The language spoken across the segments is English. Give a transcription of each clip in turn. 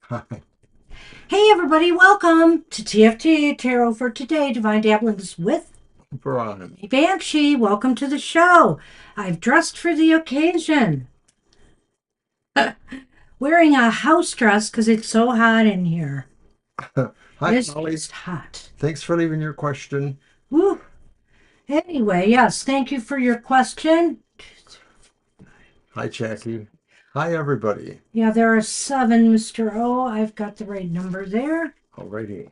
Hi, Hey everybody, welcome to TFT Tarot for Today, Divine Dabblings with Veronica. me, Banshee. Welcome to the show. I've dressed for the occasion, wearing a house dress because it's so hot in here. It Hi, is Holly. just hot. Thanks for leaving your question. Woo. Anyway, yes, thank you for your question. Hi, Jackie. Hi, everybody. Yeah, there are seven, Mr. O. I've got the right number there. Alrighty.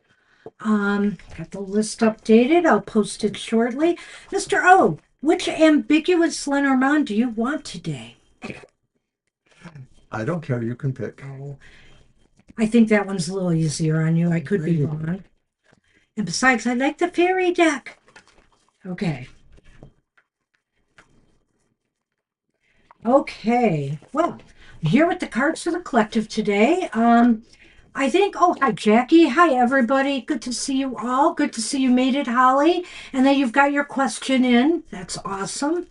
Got the list updated. I'll post it shortly. Mr. O, which ambiguous Lenormand do you want today? I don't care. You can pick. Oh, I think that one's a little easier on you. I could be Alrighty. wrong. And besides, I like the fairy deck. Okay. Okay. Well, here with the cards for the collective today. I think, oh, hi, Jackie. Hi, everybody. Good to see you all. Good to see you made it, Holly. And then you've got your question in. That's awesome.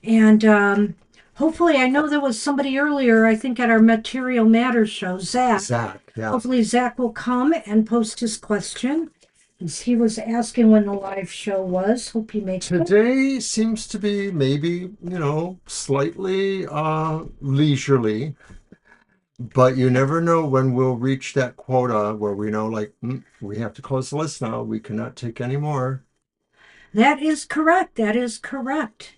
And hopefully, I know there was somebody earlier, I think at our Material Matters show, Zach. Zach, yeah. Hopefully, Zach will come and post his question. He was asking when the live show was. Hope he makes it. Today seems to be maybe, slightly leisurely, but you never know when we'll reach that quota where we know, like, we have to close the list now. We cannot take any more. That is correct. That is correct.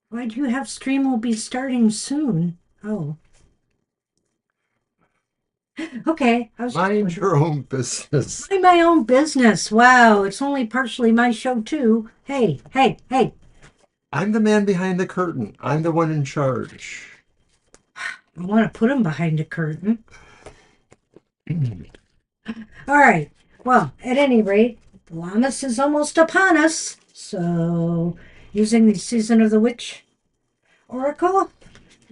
Why do you have stream will be starting soon? Oh, okay. I was just Mind your own business. mind my own business. Wow, it's only partially my show too. Hey, hey, hey. I'm the man behind the curtain. I'm the one in charge. I want to put him behind a curtain. All right. Well, at any rate, Lammas is almost upon us. So, using the Season of the Witch Oracle,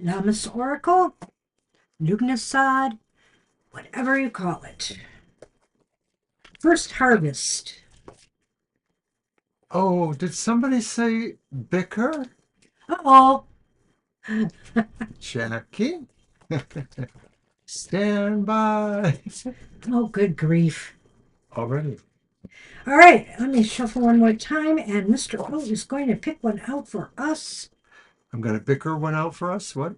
Lammas Oracle, Lugnasad, whatever you call it. First harvest. Oh, did somebody say bicker? Uh-oh. Jackie? Stand by. Oh, good grief. Already. All right, let me shuffle one more time, and Mr. O is going to pick one out for us. I'm going to bicker one out for us. What?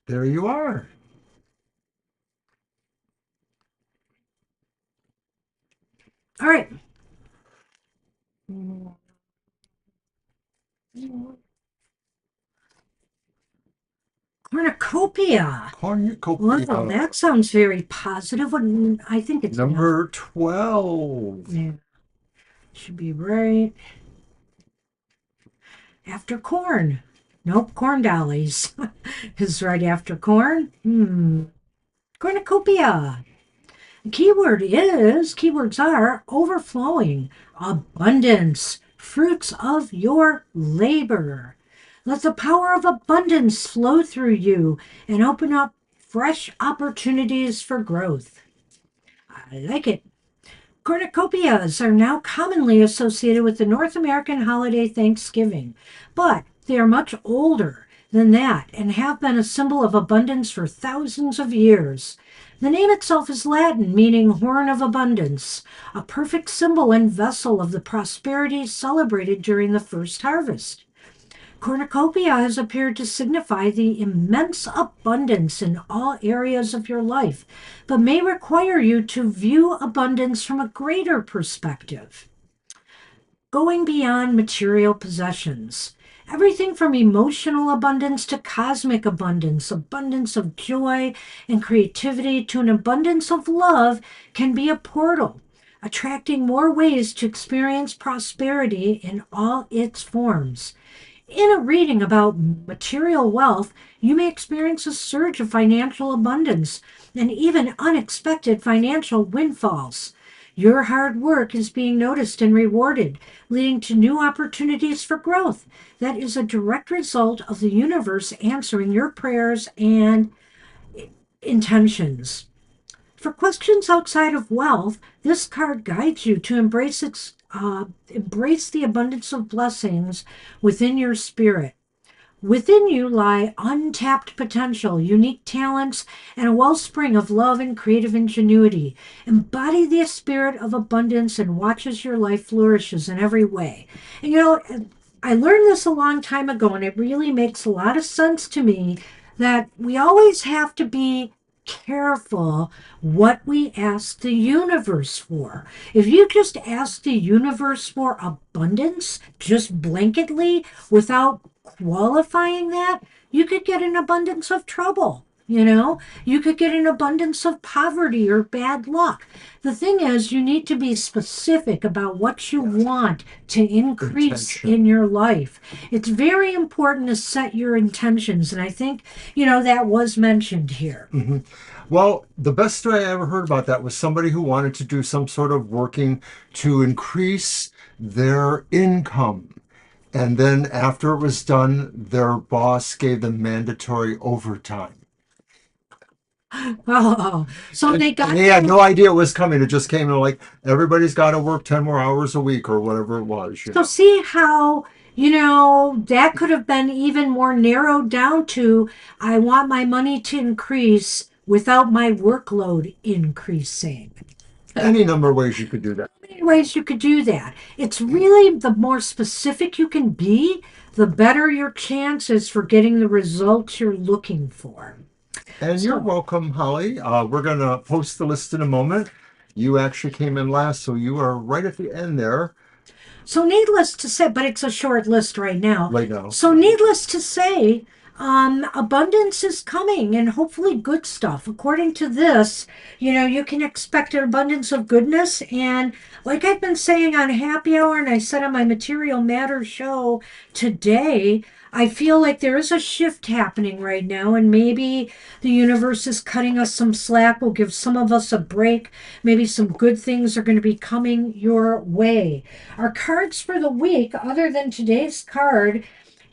There you are. All right. Cornucopia. Well, Cornucopia. that sounds very positive. I think it's not. Number 12. Yeah, should be right after corn. Nope, corn dollies is right after corn. Cornucopia. The keywords are overflowing, abundance, fruits of your labor. Let the power of abundance flow through you and open up fresh opportunities for growth. I like it. Cornucopias are now commonly associated with the North American holiday Thanksgiving, but they are much older than that and have been a symbol of abundance for thousands of years. The name itself is Latin, meaning horn of abundance, a perfect symbol and vessel of the prosperity celebrated during the first harvest. Cornucopia has appeared to signify the immense abundance in all areas of your life, but may require you to view abundance from a greater perspective, going beyond material possessions. Everything from emotional abundance to cosmic abundance, abundance of joy and creativity to an abundance of love can be a portal, attracting more ways to experience prosperity in all its forms. In a reading about material wealth, you may experience a surge of financial abundance and even unexpected financial windfalls. Your hard work is being noticed and rewarded, leading to new opportunities for growth. That is a direct result of the universe answering your prayers and intentions. For questions outside of wealth, this card guides you to embrace the abundance of blessings within your spirit. Within you lie untapped potential, unique talents, and a wellspring of love and creative ingenuity. Embody the spirit of abundance and watch as your life flourishes in every way. And I learned this a long time ago, and it really makes a lot of sense to me that we always have to be careful what we ask the universe for. If you just ask the universe for abundance, just blanketly, without qualifying that, you could get an abundance of trouble. You could get an abundance of poverty or bad luck. The thing is, you need to be specific about what you Yes. want to increase in Intention. your life. It's very important to set your intentions. And I think, that was mentioned here. Hmm. Well, the best story I ever heard about that was somebody who wanted to do some sort of working to increase their income. And then after it was done, their boss gave them mandatory overtime. Oh, so they And got he had their. no idea it was coming. It just came and like everybody's got to work 10 more hours a week or whatever it was, you So know. see how, that could have been even more narrowed down to I want my money to increase without my workload increasing. Any number of ways you could do that. Many ways you could do that. It's really the more specific you can be, the better your chances for getting the results you're looking for. And you're So, welcome, Holly. We're going to post the list in a moment. You actually came in last, so you are right at the end there So, needless to say, but it's a short list right now. right now. So, needless to say, abundance is coming and hopefully good stuff. According to this, you can expect an abundance of goodness. And like I've been saying on Happy Hour, and I said on my Material Matter show today, I feel like there is a shift happening right now, and maybe the universe is cutting us some slack. Will give some of us a break. Maybe some good things are going to be coming your way. Our cards for the week, other than today's card,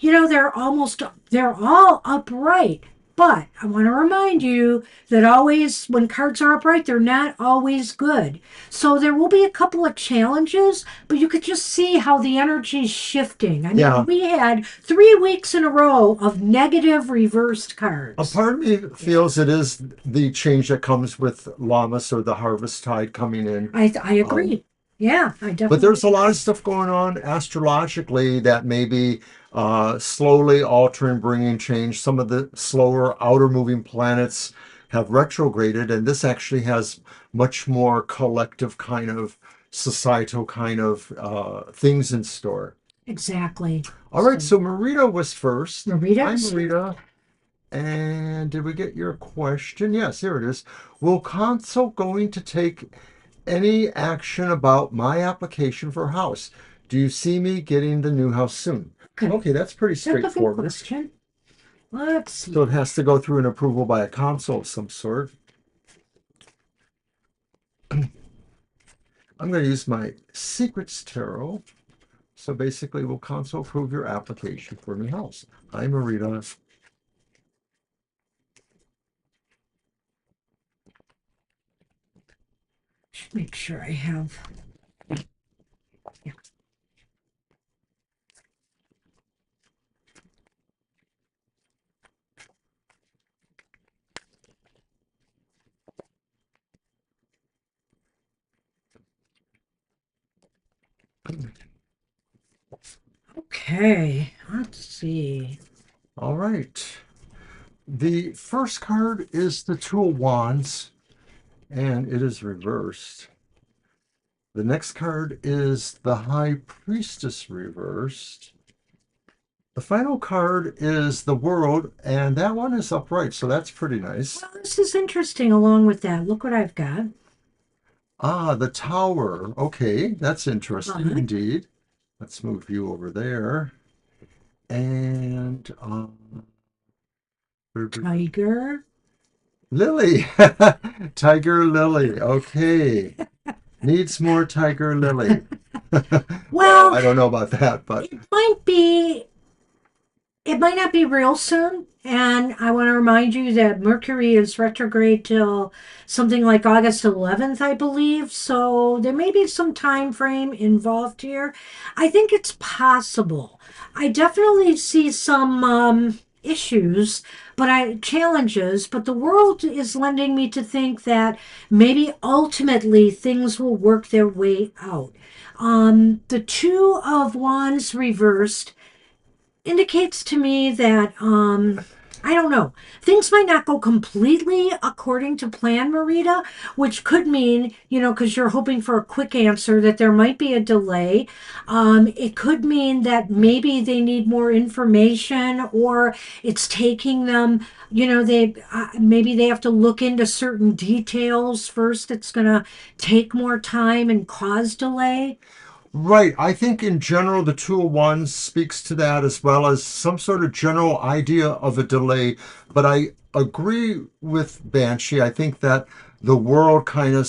they're all upright. But I want to remind you that always, when cards are upright, they're not always good. So there will be a couple of challenges, but you could just see how the energy is shifting. I mean, Yeah, we had 3 weeks in a row of negative reversed a cards. part of me Yeah. feels it is the change that comes with Lammas or the harvest tide coming in. I Um, agree. Yeah, I but definitely there's a lot of agree. stuff going on astrologically that may be slowly altering, bringing change. Some of the slower outer moving planets have retrograded, and this actually has much more collective kind of societal kind of things in store. Exactly. All right, So, so Marita was first. Marita Hi, is here. Marita. And did we get your question? Yes, here it is. Will consult going to take any action about my application for house? Do you see me getting the new house soon? Okay, Okay, that's pretty that's a good straightforward. question. Let's So it see. has to go through an approval by a council of some sort. I'm going to use my Secrets Tarot. So basically, will council approve your application for a new house? Hi, Marita. Just make sure I have. Yeah. Okay, let's see. All right. The first card is the Two of Wands, and it is reversed. The next card is the High Priestess reversed. The final card is the World, and that one is upright, so that's pretty nice. Well, this is interesting along with that. Look what I've got. Ah, the Tower. Okay, that's interesting But indeed. Let's move you over there. And Tiger. Lily. Tiger Lily. Okay. Needs more Tiger Lily. Well, Well, I don't know about that, but it might be, it might not be real soon. And I want to remind you that Mercury is retrograde till something like August 11th, I believe. So there may be some time frame involved here. I think it's possible. I definitely see some issues, but I challenges. But the world is lending me to think that maybe ultimately things will work their way out. The Two of Wands reversed indicates to me that I don't know. Things might not go completely according to plan, Marita, which could mean, because you're hoping for a quick answer, that there might be a delay. It could mean that maybe they need more information, or it's taking them, they maybe they have to look into certain details first. It's going to take more time and cause delay. Right. I think in general, the Two of Wands speaks to that as well as some sort of general idea of a delay. But I agree with Banshee. I think that the world kind of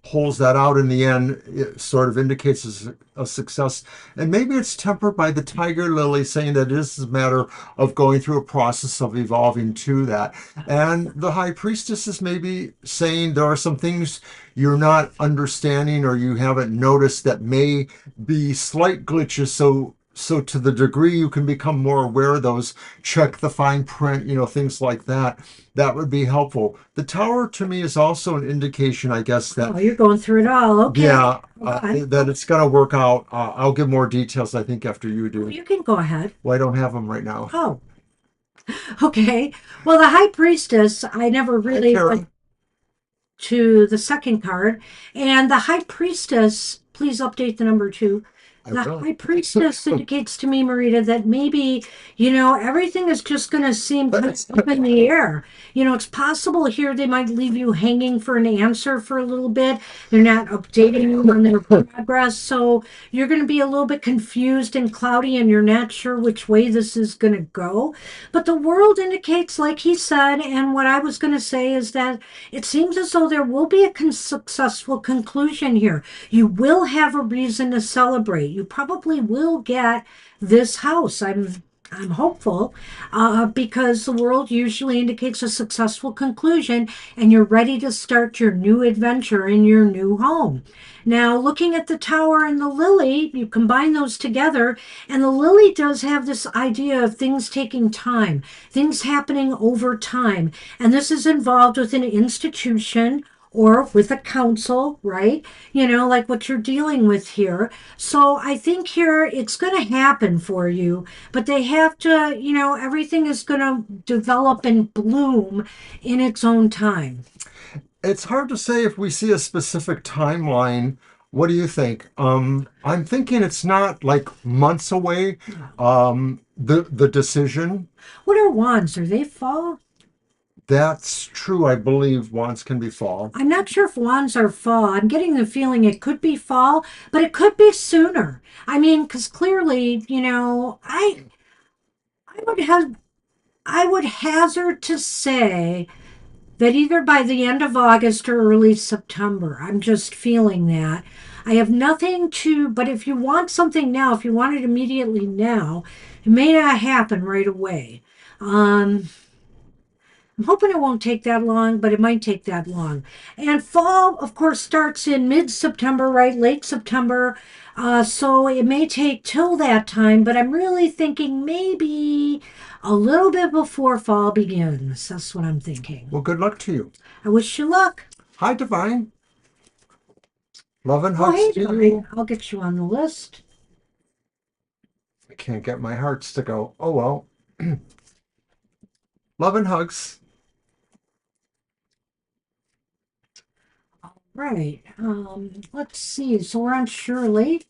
pulls that out in the end. It sort of indicates a success. And maybe it's tempered by the Tiger Lily saying that it is a matter of going through a process of evolving to that. And the High Priestess is maybe saying there are some things you're not understanding or you haven't noticed that may be slight glitches. So to the degree you can become more aware of those, check the fine print, things like that. That would be helpful. The tower to me is also an indication, I guess, that Oh, you're going through it all. Okay. yeah, Okay. that it's going to work out. I'll give more details, I think, after you Oh, do. you can go ahead. Well, I don't have them right now. Oh, okay. Well, the High Priestess, I never Hi, really went Kara. to the second card. And the High Priestess, please update the number two. I The will. High Priestess indicates to me, Marita, that maybe, everything is just going to seem kind of up in the air. It's possible here they might leave you hanging for an answer for a little bit. They're not updating you on their progress. So you're going to be a little bit confused and cloudy and you're not sure which way this is going to go. But the world indicates, like he said, and what I was going to say is that it seems as though there will be a successful conclusion here. You will have a reason to celebrate. You probably will get this house. I'm hopeful because the world usually indicates a successful conclusion and you're ready to start your new adventure in your new home. Now, looking at the tower and the lily, you combine those together, and the lily does have this idea of things taking time, things happening over time. And this is involved with an institution or with a council, right? Like what you're dealing with here. So I think here it's going to happen for you, but they have to, everything is going to develop and bloom in its own time. It's hard to say if we see a specific timeline. What do you think? I'm thinking it's not like months away. The decision. What are wands? Are they fall? That's true. I believe wands can be fall. I'm not sure if wands are fall. I'm getting the feeling it could be fall, but it could be sooner. I mean, because clearly, I would have I would hazard to say that either by the end of August or early September. I'm just feeling that. I have nothing to, but if you want something now, if you want it immediately now, it may not happen right away. Um, I'm hoping it won't take that long, but it might take that long. And fall, of course, starts in mid September, right? Late September. So it may take till that time, but I'm really thinking maybe a little bit before fall begins. That's what I'm thinking. Well, good luck to you. I wish you luck. Hi, Divine. Love and Oh, hugs hey, to Divine. you. I'll get you on the list. I can't get my hearts to go. Oh well. Love and hugs. Right. Let's see. So we're on Shirley.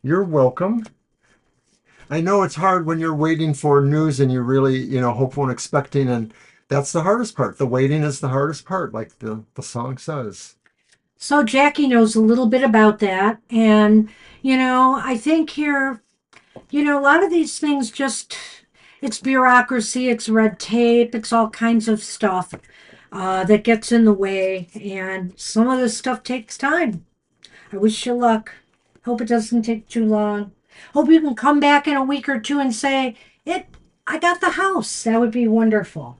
You're welcome. I know it's hard when you're waiting for news and you're really, hopeful and expecting, and that's the hardest part. The waiting is the hardest part, like the song says. So Jackie knows a little bit about that. And, I think here, a lot of these things just, it's bureaucracy, it's red tape, it's all kinds of stuff that gets in the way. And some of this stuff takes time. I wish you luck. Hope it doesn't take too long. Hope you can come back in a week or two and say, I got the house. That would be wonderful.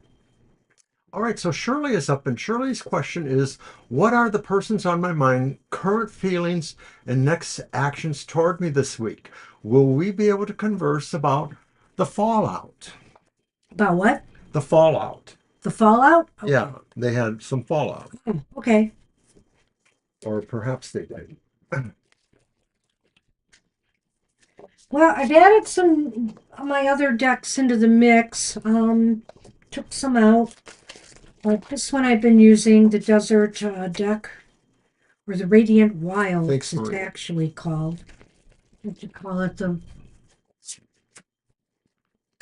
All right, so Shirley is up, and Shirley's question is, what are the persons on my mind, current feelings, and next actions toward me this week? Will we be able to converse about the fallout? About what? The fallout. The fallout? Okay. Yeah, they had some fallout, Okay. or perhaps they did. Well, I've added some of my other decks into the mix. Took some out. Like this one I've been using, the Desert deck, or the Radiant Thanks, Wilds, it's Marie. actually called. What you call it? The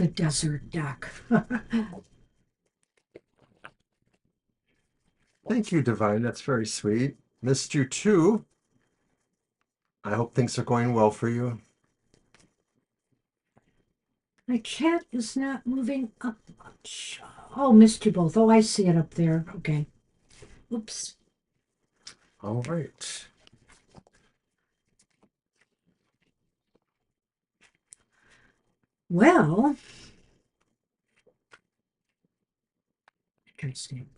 Desert deck. Thank you, Divine. That's very sweet. Missed you too. I hope things are going well for you. My chat is not moving up much. Oh, missed you both. Oh, I see it up there. Okay. Oops. All right. Well, interesting.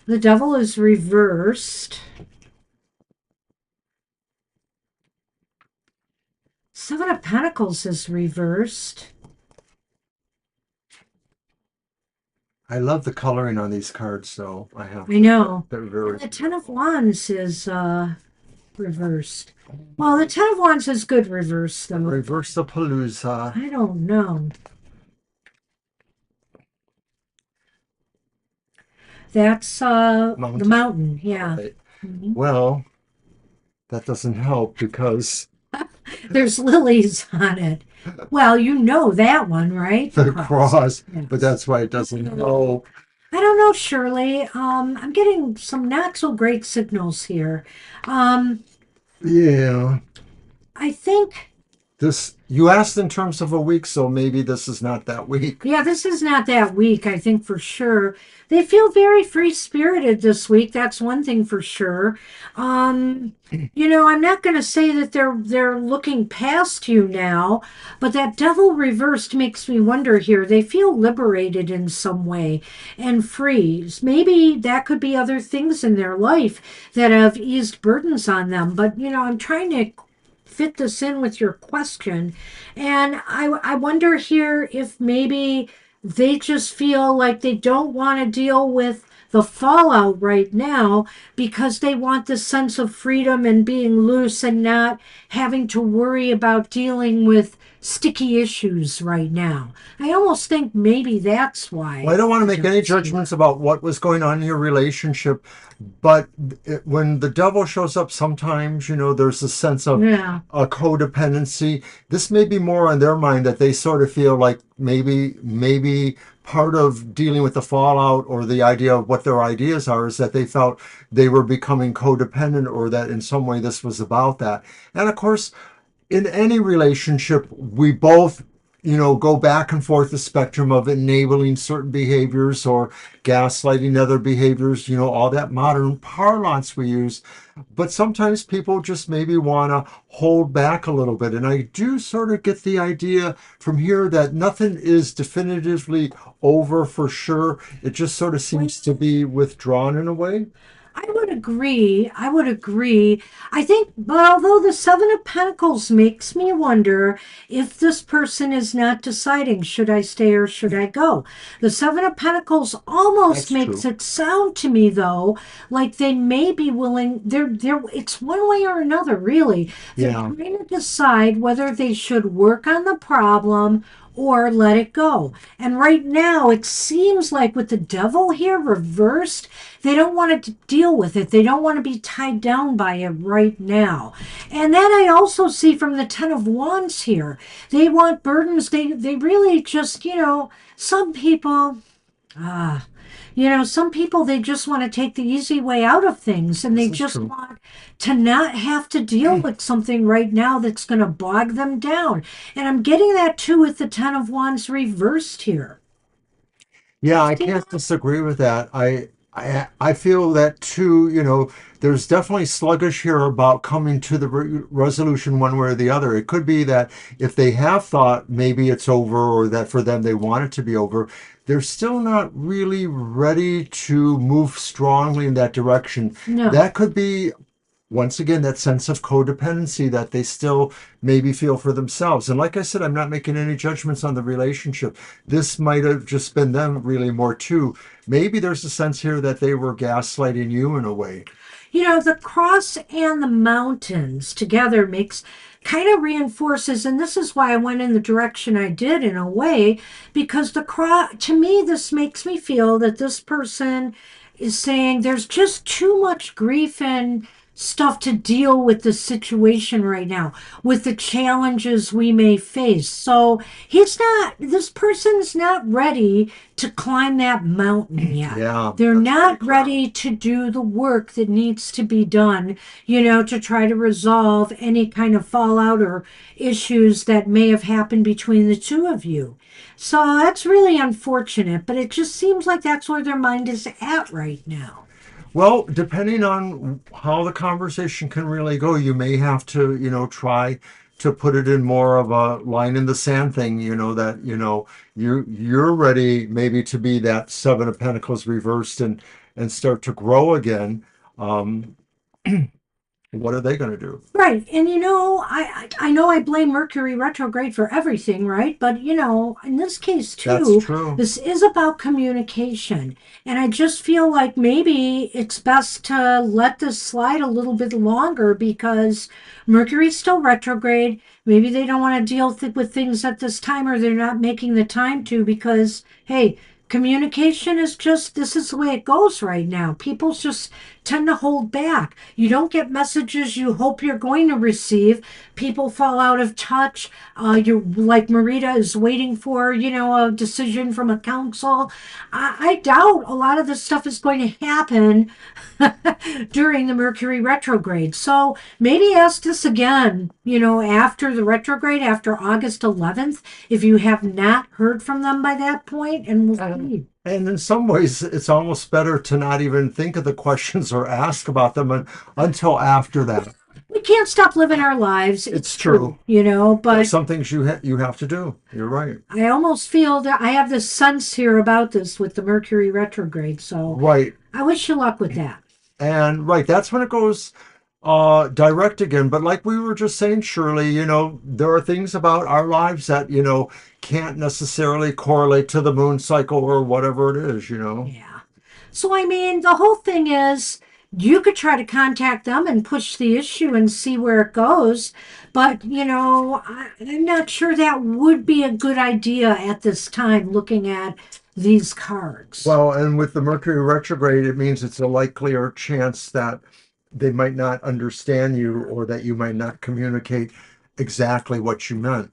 The devil is reversed. Seven of Pentacles is reversed. I love the coloring on these cards, though. I have I to. know. They're very. And the Ten of Wands is reversed. Well, the Ten of Wands is good reversed, though. Reverse the Palooza. I don't know. That's the Mountain. mountain, yeah. Right. Mhm. Well, that doesn't help because There's lilies on it. Well, you know that one, right? The the cross. cross, but Yes. that's why it doesn't help. I don't know, Shirley. I'm getting some not so great signals here. Um, Yeah. I think, This, you asked in terms of a week, so maybe this is not that week. yeah, this is not that weak, I think for sure. They feel very free-spirited this week. That's one thing for sure. I'm not going to say that they're looking past you now, but that devil reversed makes me wonder here. They feel liberated in some way and free. Maybe that could be other things in their life that have eased burdens on them. But, I'm trying to fit this in with your question. And I wonder here if maybe they just feel like they don't want to deal with the fallout right now because they want this sense of freedom and being loose and not having to worry about dealing with sticky issues right now. I almost think maybe that's Well, I why. don't want to make any judgments about what was going on in your relationship, but when the devil shows up, sometimes, there's a sense of Yeah. a codependency. This may be more on their mind that they sort of feel like maybe part of dealing with the fallout or the idea of what their ideas are is that they felt they were becoming codependent or that in some way this was about that. And of course, in any relationship, we both, go back and forth the spectrum of enabling certain behaviors or gaslighting other behaviors, all that modern parlance we use. But sometimes people just maybe want to hold back a little bit. And I do sort of get the idea from here that nothing is definitively over for sure. It just sort of seems to be withdrawn in a way. I would agree. I would agree. I think, but although the Seven of Pentacles makes me wonder if this person is not deciding, should I stay or should I go? The Seven of Pentacles almost That's makes true. it sound to me, though, like they may be willing, it's one way or another, really. They're Yeah. trying to decide whether they should work on the problem or let it go. And right now, it seems like with the devil here reversed, they don't want to deal with it. They don't want to be tied down by it right now. And then I also see from the Ten of Wands here, they want burdens. They really just, some people, ah, some people, they just want to take the easy way out of things and they This is just true. want to not have to deal with something right now that's going to bog them down. And I'm getting that too with the Ten of Wands reversed here. Yeah, I See can't that? disagree with that. I feel that too. There's definitely sluggish here about coming to the resolution one way or the other. It could be that if they have thought maybe it's over, or that for them they want it to be over, they're still not really ready to move strongly in that direction. No. That could be, once again, that sense of codependency that they still maybe feel for themselves. And like I said, I'm not making any judgments on the relationship. This might have just been them really more too. Maybe there's a sense here that they were gaslighting you in a way. The cross and the mountains together makes kind of reinforces, and this is why I went in the direction I did in a way, because the cross, to me, this makes me feel that this person is saying there's just too much grief and stuff to deal with the situation right now, with the challenges we may face. So this person's not ready to climb that mountain yet. Yeah, They're that's very not clear. ready to do the work that needs to be done, to try to resolve any kind of fallout or issues that may have happened between the two of you. So that's really unfortunate, but it just seems like that's where their mind is at right now. Well, depending on how the conversation can really go, you may have to, try to put it in more of a line in the sand thing, that, you're ready maybe to be that Seven of Pentacles reversed and start to grow again. Um, what are they going to do? Right. And I know I blame Mercury retrograde for everything, right? But in this case That's too, true. this is about communication. And I just feel like maybe it's best to let this slide a little bit longer because Mercury's still retrograde. Maybe they don't want to deal with things at this time, or they're not making the time to because hey, communication is just this is the way it goes right now. People just tend to hold back. You don't get messages you hope you're going to receive. People fall out of touch. You like Marita is waiting for a decision from a council. I doubt a lot of this stuff is going to happen during the Mercury retrograde. So maybe ask this again, after the retrograde, after August 11th, if you have not heard from them by that point, and we'll see. And in some ways, it's almost better to not even think of the questions or ask about them until after that. We can't stop living our lives. It's It's true. true, There's but some things you have to do. You're right. I almost feel that I have this sense here about this with the Mercury retrograde. So Right. I wish you luck with that. And right, that's when it goes direct again. But like we were just saying, Shirley, there are things about our lives that, can't necessarily correlate to the moon cycle or whatever it is. Yeah. So, I mean, the whole thing is you could try to contact them and push the issue and see where it goes. But, I'm not sure that would be a good idea at this time looking at these cards. Well, and with the Mercury retrograde, it means it's a likelier chance that they might not understand you or that you might not communicate exactly what you meant.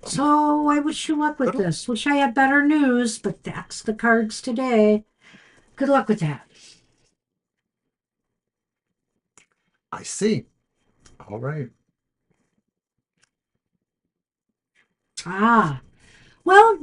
So, I wish you luck with this. Wish I had better news, but that's the cards today. Good luck with that. I see. All right. Ah, well,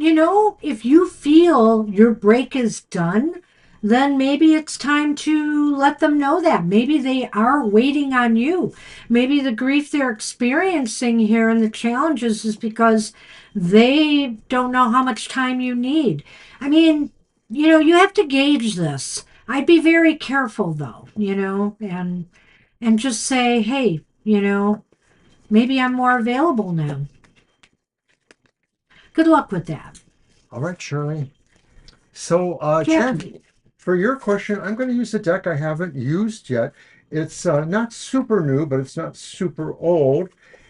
if you feel your break is done, then maybe it's time to let them know that. Maybe they are waiting on you. Maybe the grief they're experiencing here and the challenges is because they don't know how much time you need. I mean, you have to gauge this. I'd be very careful though, and just say, hey, maybe I'm more available now. Good luck with that. All right, Shirley. So, Yeah. Jen, for your question, I'm going to use a deck I haven't used yet. It's not super new, but it's not super old.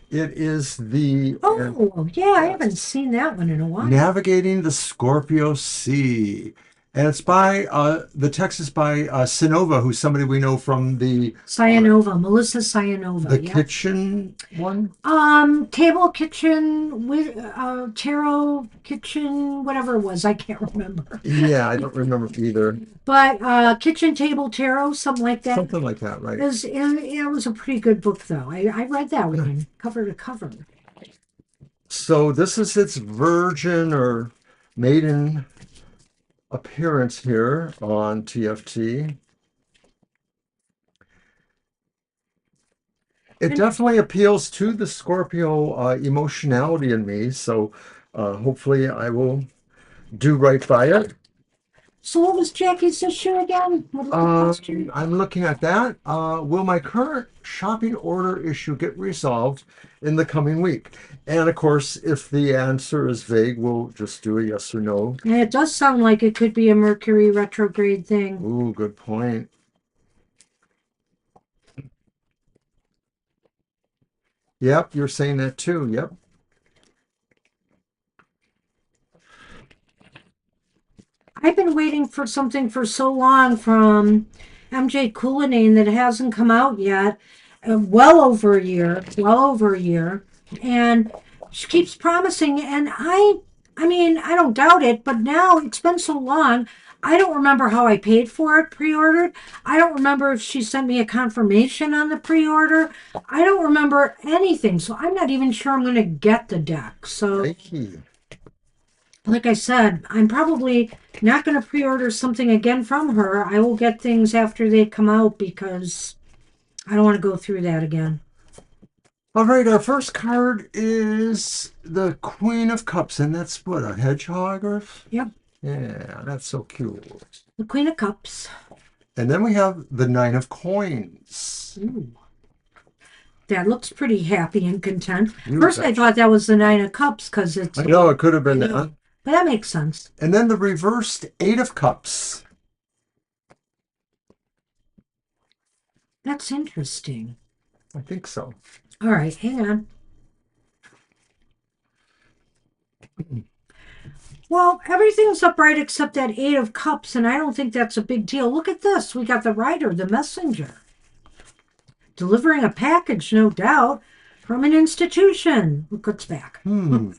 It is the Oh, yeah, I haven't seen that one in a while. Navigating the Scorpio Sea. And it's by, the text is by Sinova, who's somebody we know from Cyanova, Melissa Cyanova. the Yep. kitchen one. Table kitchen with tarot kitchen, whatever it was, I can't remember. Yeah, I don't remember either. But kitchen table tarot, something like that. Something like that, right? It was a pretty good book, though. I read that one cover to cover. So this is its virgin or maiden appearance here on TFT. It And definitely appeals to the Scorpio emotionality in me, so hopefully I will do right by it. so, what was Jackie's issue again? What was the question? I'm looking at that. Will my current shopping order issue get resolved in the coming week? And of course, if the answer is vague, we'll just do a yes or no. And it does sound like it could be a Mercury retrograde thing. Ooh, good point. Yep, you're saying that too. Yep. I've been waiting for something for so long from MJ Coulinane that hasn't come out yet. Well over a year, well over a year, and she keeps promising. And I mean, I don't doubt it, but now it's been so long. I don't remember how I paid for it pre-ordered. I don't remember if she sent me a confirmation on the pre-order. I don't remember anything, so I'm not even sure I'm going to get the deck. So Yikey. like I said, I'm probably not going to pre order something again from her. I will get things after they come out because I don't want to go through that again. All right, our first card is the Queen of Cups, and that's what, a hedgehog? Yep, Yeah, that's so cute. the Queen of Cups. And then we have the Nine of Coins. Ooh, that looks pretty happy and content. You First, I bet. thought that was the Nine of Cups because it's, I know it could have I been know, that. but that makes sense. And then the reversed Eight of Cups. That's interesting. I think so. All right, hang on. Well, everything's upright except that Eight of Cups, and I don't think that's a big deal. Look at this. We got the Rider, the Messenger. Delivering a package, no doubt, from an institution. Look what's back. Hmm.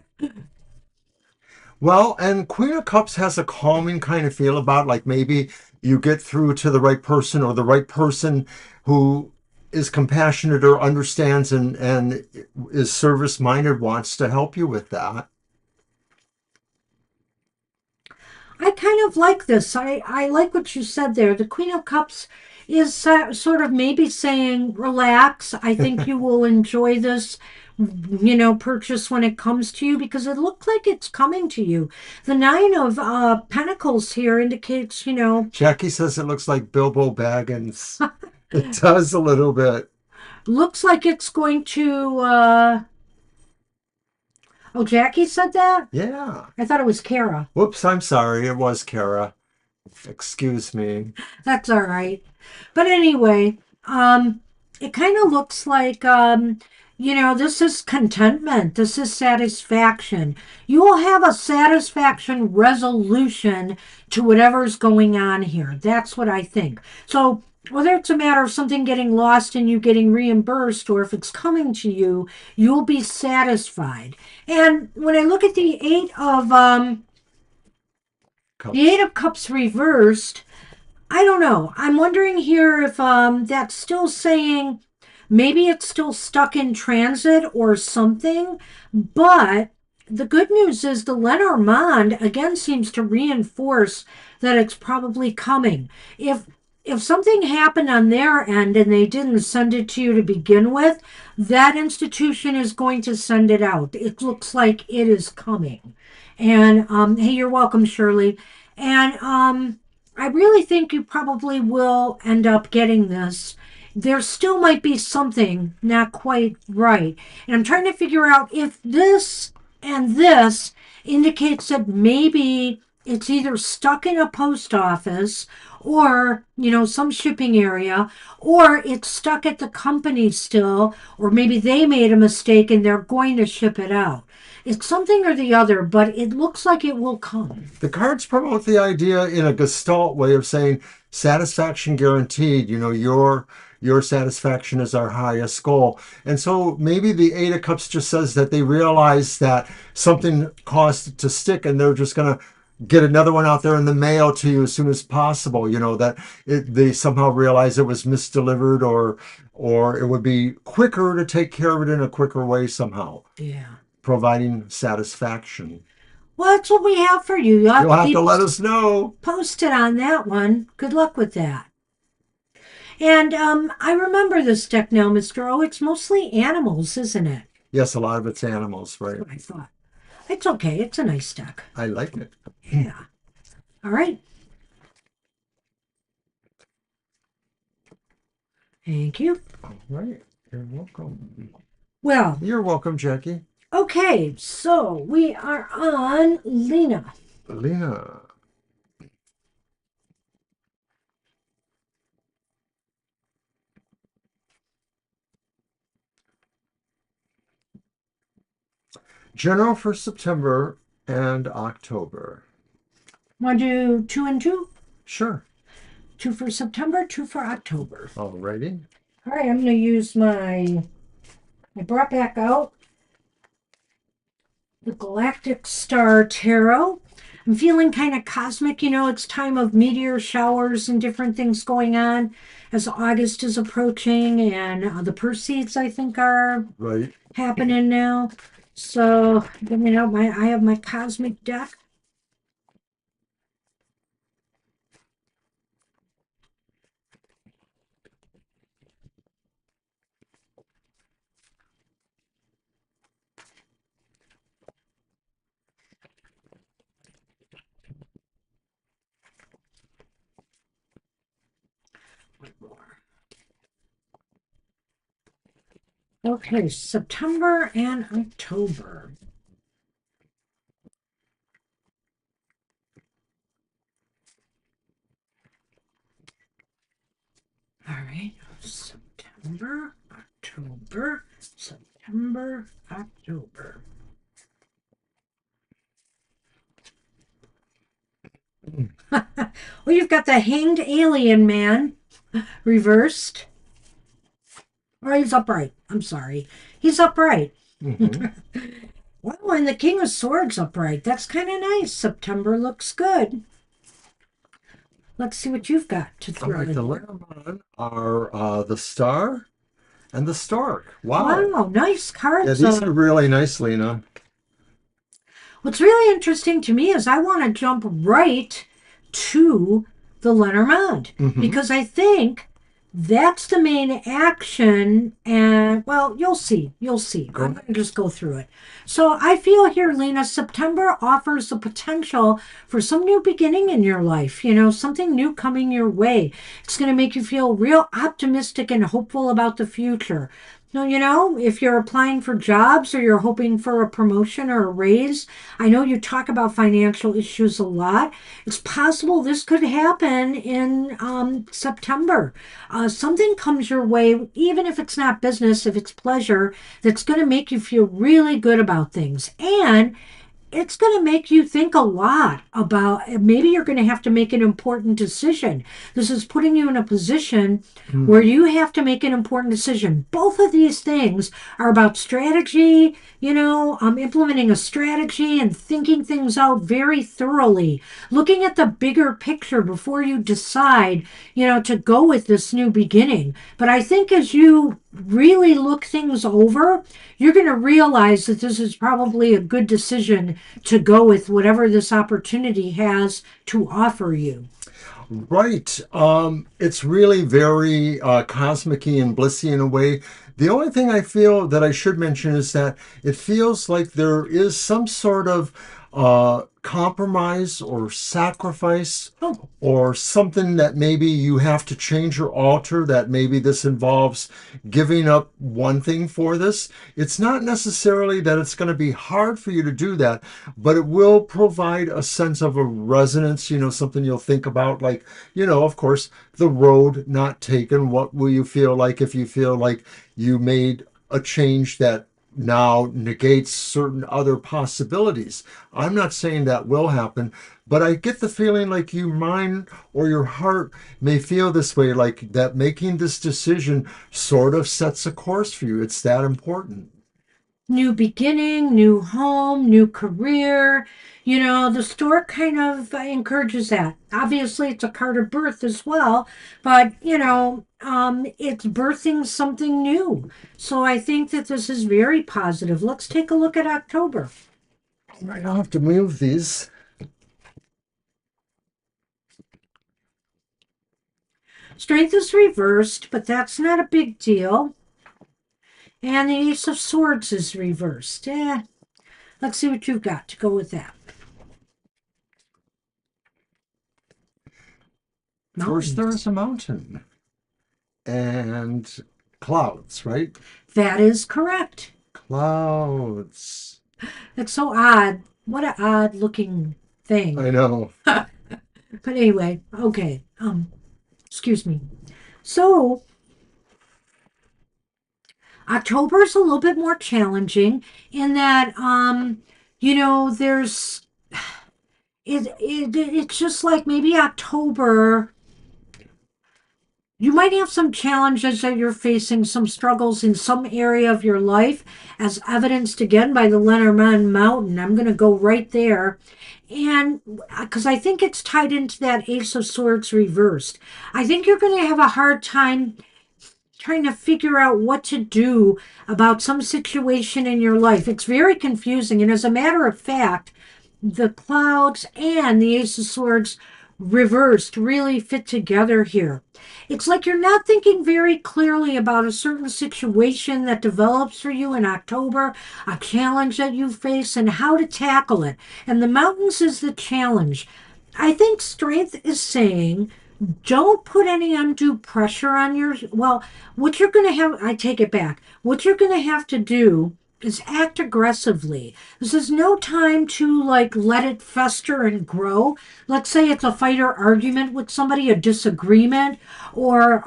Well, and Queen of Cups has a calming kind of feel about like maybe you get through to the right person or the right person who is compassionate or understands and is service minded, wants to help you with that. I kind of like this. I like what you said there. The Queen of Cups is sort of maybe saying, relax. I think you will enjoy this, purchase when it comes to you because it looks like it's coming to you. The Nine of Pentacles here indicates, Jackie says it looks like Bilbo Baggins. It does a little bit. looks like it's going to. Oh, Jackie said that? Yeah. I thought it was Kara. Whoops, I'm sorry. It was Kara. Excuse me. That's all right. But anyway, it kind of looks like, this is contentment. This is satisfaction. You will have a satisfaction resolution to whatever's going on here. That's what I think. So, whether it's a matter of something getting lost and you getting reimbursed, or if it's coming to you, you'll be satisfied. And when I look at the Cups. Eight of Cups reversed, I don't know. I'm wondering here if that's still saying maybe it's still stuck in transit or something. But the good news is the Lenormand again seems to reinforce that it's probably coming. If something happened on their end and they didn't send it to you to begin with, that institution is going to send it out. It looks like it is coming. And hey, you're welcome, Shirley. And I really think you probably will end up getting this. There still might be something not quite right. And I'm trying to figure out if this and this indicates that maybe it's either stuck in a post office or, some shipping area, or it's stuck at the company still, or maybe they made a mistake and they're going to ship it out. It's something or the other, but it looks like it will come. The cards promote the idea in a gestalt way of saying satisfaction guaranteed. Your satisfaction is our highest goal. And so maybe the Eight of Cups just says that they realize that something caused to stick and they're just going to get another one out there in the mail to you as soon as possible. That they somehow realize it was misdelivered or it would be quicker to take care of it in a quicker way somehow, Yeah. providing satisfaction. Well, that's what we have for you. You'll have You'll to have to keep let us know. posted on that one. Good luck with that. And I remember this deck now, Mr. O. It's mostly animals, isn't it? Yes, a lot of it's animals, That's right? what I thought. It's okay. It's a nice deck. I like it. Yeah. All right. Thank you. All right. You're welcome. Well, You're welcome, Jackie. okay. So we are on Lena. Lena. General for September and October. Want to do two and two? Sure. Two for September, two for October. Alrighty. All right. I'm going to use my. I brought back out the Galactic Star Tarot. I'm feeling kind of cosmic, it's time of meteor showers and different things going on as August is approaching, and the Perseids, I think, are Right. happening now. So, I have my cosmic deck. One more. Okay, September and October. All right, September, October, September, October. Well, you've got the hanged alien man reversed. Or he's upright. I'm sorry. He's upright. Mm-hmm. Well, and the King of Swords upright. That's kind of nice. September looks good. Let's see what you've got to All throw right. in The there. Lenormand are the Star and the Stork. Wow. Wow, nice Yeah, cards. these are really nice, Lena. What's really interesting to me is I want to jump right to the Lenormand Mm-hmm. because I think that's the main action. And well, you'll see. You'll see. Go I'm ahead. going to just go through it. So I feel here, Lena, September offers the potential for some new beginning in your life, something new coming your way. It's going to make you feel real optimistic and hopeful about the future. No, if you're applying for jobs or you're hoping for a promotion or a raise, I know you talk about financial issues a lot. It's possible this could happen in September. Something comes your way, even if it's not business, if it's pleasure, that's going to make you feel really good about things. And it's going to make you think a lot about maybe you're going to have to make an important decision. This is putting you in a position where Mm. you have to make an important decision. Both of these things are about strategy, implementing a strategy and thinking things out very thoroughly, looking at the bigger picture before you decide, to go with this new beginning. But I think as you really look things over, you're going to realize that this is probably a good decision to go with whatever this opportunity has to offer you. Right. It's really very cosmic-y and blissy in a way. The only thing I feel that I should mention is that it feels like there is some sort of compromise or sacrifice Oh, or something that maybe you have to change or alter, that maybe this involves giving up one thing for this. It's not necessarily that it's going to be hard for you to do that, but it will provide a sense of a resonance, something you'll think about, like, of course, the road not taken. What will you feel like if you feel like you made a change that now negates certain other possibilities? I'm not saying that will happen, but I get the feeling like your mind or your heart may feel this way, like that making this decision sort of sets a course for you. It's that important. new beginning, new home, new career. The store kind of encourages that. Obviously, it's a card of birth as well, but it's birthing something new. So I think that this is very positive. Let's take a look at October. I don't have to move these. Strength is reversed, but that's not a big deal. And the Ace of Swords is reversed. Let's see what you've got to go with that. First, there is Mountains. a mountain and clouds, right? That is correct. Clouds. It's so odd. What an odd looking thing. I know. But anyway, okay. Excuse me. So October is a little bit more challenging in that there's it's just like maybe October you might have some challenges that you're facing, some struggles in some area of your life, as evidenced again by the Lenormand Mountain. I'm going to go right there. And because I think it's tied into that Ace of Swords reversed, I think you're going to have a hard time trying to figure out what to do about some situation in your life. It's very confusing. And as a matter of fact, the clouds and the Ace of Swords reversed really fit together here. It's like you're not thinking very clearly about a certain situation that develops for you in October, a challenge that you face, and how to tackle it. And the mountains is the challenge. I think strength is saying don't put any undue pressure on your well what you're going to have I take it back what you're going to have to do is act aggressively. This is no time to like let it fester and grow. Let's say it's a fight or argument with somebody, a disagreement, or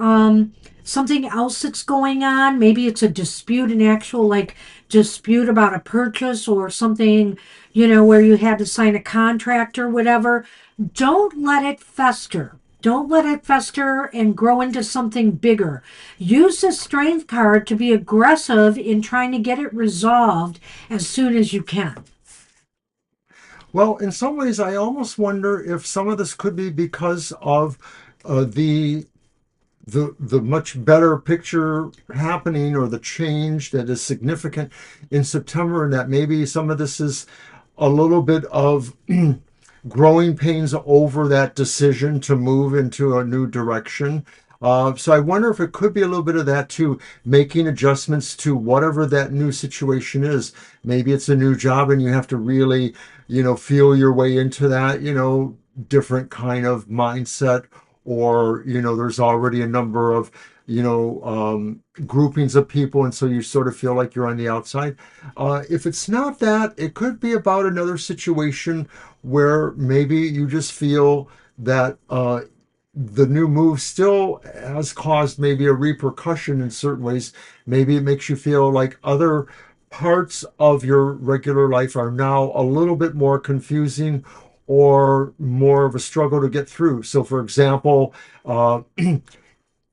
something else that's going on. Maybe it's a dispute, an actual like dispute about a purchase or something, where you had to sign a contract or whatever. Don't let it fester. Don't let it fester and grow into something bigger. Use the strength card to be aggressive in trying to get it resolved as soon as you can. Well, in some ways, I almost wonder if some of this could be because of the much better picture happening or the change that is significant in September, and that maybe some of this is a little bit of growing pains over that decision to move into a new direction. So I wonder if it could be a little bit of that too, making adjustments to whatever that new situation is. Maybe it's a new job and you have to really, feel your way into that, different kind of mindset, or, there's already a number of, groupings of people, and so you sort of feel like you're on the outside. If it's not that, it could be about another situation where maybe you just feel that the new move still has caused maybe a repercussion in certain ways. Maybe it makes you feel like other parts of your regular life are now a little bit more confusing or more of a struggle to get through. So, for example,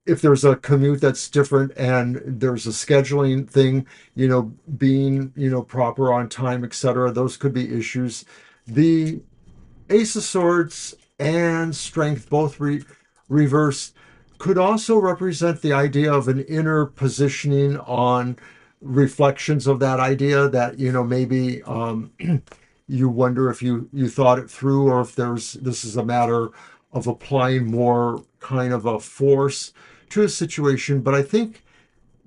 if there's a commute that's different and there's a scheduling thing, being, proper on time, etc., those could be issues. The Ace of Swords and Strength, both reversed, could also represent the idea of an inner positioning on reflections of that idea that, maybe you wonder if you thought it through, or if this is a matter of applying more kind of a force to a situation. But I think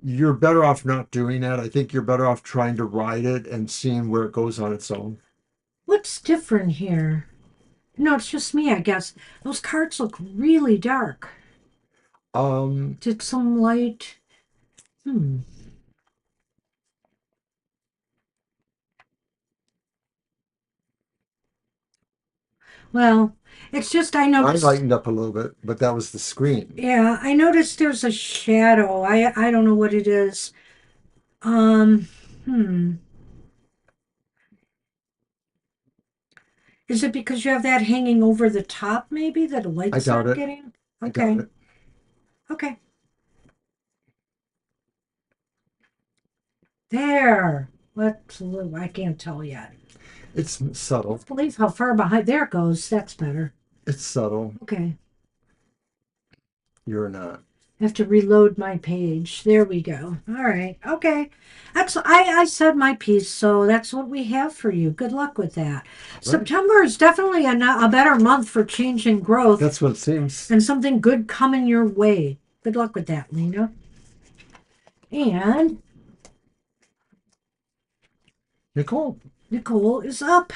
you're better off not doing that. I think you're better off trying to ride it and seeing where it goes on its own. What's different here? No, it's just me, I guess. Those cards look really dark. Um, Did some light. Hmm. Well, it's just I I noticed. lightened up a little bit, but that was the screen. Yeah, I noticed there's a shadow. I don't know what it is. Um, hmm. Is it because you have that hanging over the top, maybe, that the I light's doubt not it. getting? I doubt Okay. it. Okay. There. Let's look. I can't tell yet. It's subtle. Can't believe how far behind. There it goes. That's better. It's subtle. Okay. You're not. I have to reload my page. There we go. All right. Okay. I said my piece, so that's what we have for you. Good luck with that. Right. September is definitely a better month for change and growth That's what it seems. and something good coming your way. Good luck with that, Lena. And Nicole. Nicole is up.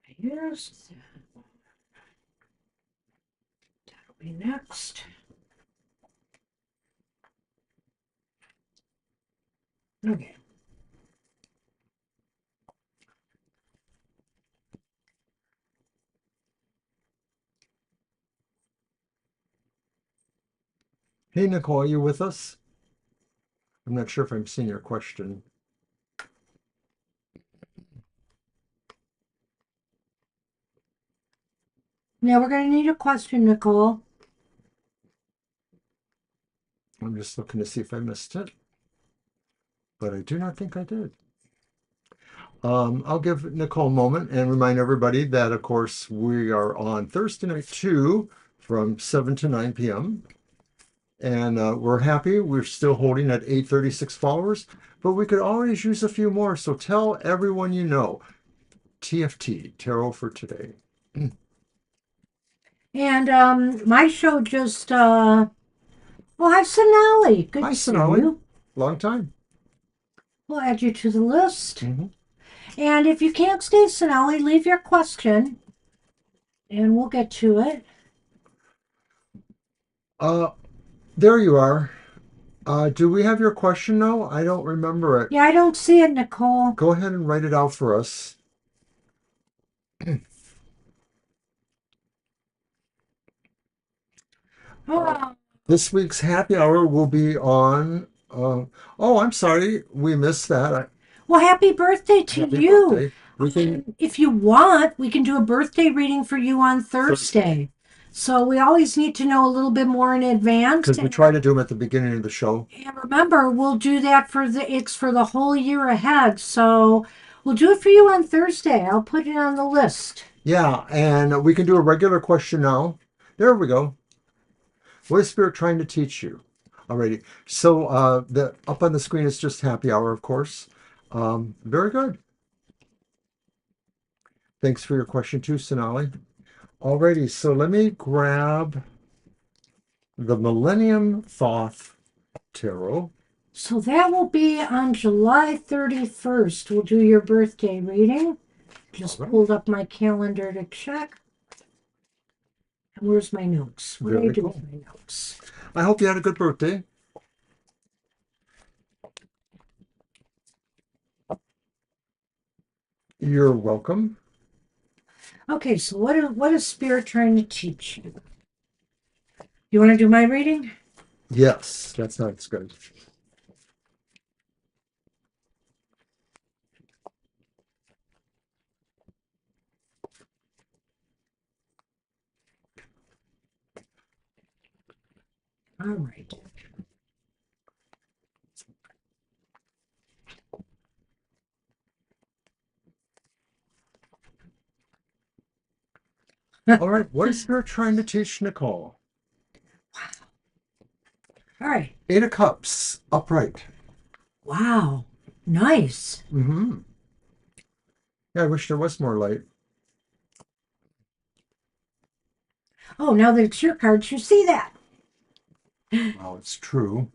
Here's that'll be next. Okay. Hey, Nicole, are you with us? I'm not sure if I'm seeing your question. Now we're going to need a question, Nicole. I'm just looking to see if I missed it, but I do not think I did. I'll give Nicole a moment and remind everybody that, of course, we are on Thursday night too, from 7 to 9 p.m. And we're happy. We're still holding at 836 followers, but we could always use a few more. So tell everyone you know. TFT, Tarot for Today. And my show just oh, hi Sonali. Good Hi, to see Sonali. you. Long time. We'll add you to the list. Hmm. And if you can't stay, Sonali, leave your question and we'll get to it. Uh, there you are. Do we have your question now? I don't remember it. Yeah, I don't see it, Nicole. Go ahead and write it out for us. Oh, This week's happy hour will be on. Oh, I'm sorry, we missed that. well, happy birthday to Happy you. birthday. We can If you want, we can do a birthday reading for you on Thursday Thursday. So we always need to know a little bit more in advance. because we try to do them at the beginning of the show. And remember, we'll do that for it's for the whole year ahead. So we'll do it for you on Thursday. I'll put it on the list. Yeah, and we can do a regular question now. There we go. What is Spirit trying to teach you? Alrighty. So the up on the screen is just happy hour, of course. Very good. Thanks for your question too, Sonali. Alrighty, so let me grab the Millennium Thoth Tarot. So that will be on July 31st. We'll do your birthday reading. Just All right. pulled up my calendar to check. And where's my notes? What do I Very do cool. with my notes? I hope you had a good birthday. You're welcome. Okay, so what is Spirit trying to teach you? You want to do my reading? Yes, that sounds good. All right. All right, what is Spirit trying to teach Nicole? All right. Eight of Cups, upright. Wow. Nice. Mm-hmm. Yeah, I wish there was more light. Oh, now that it's your cards, you see that. Well, it's true.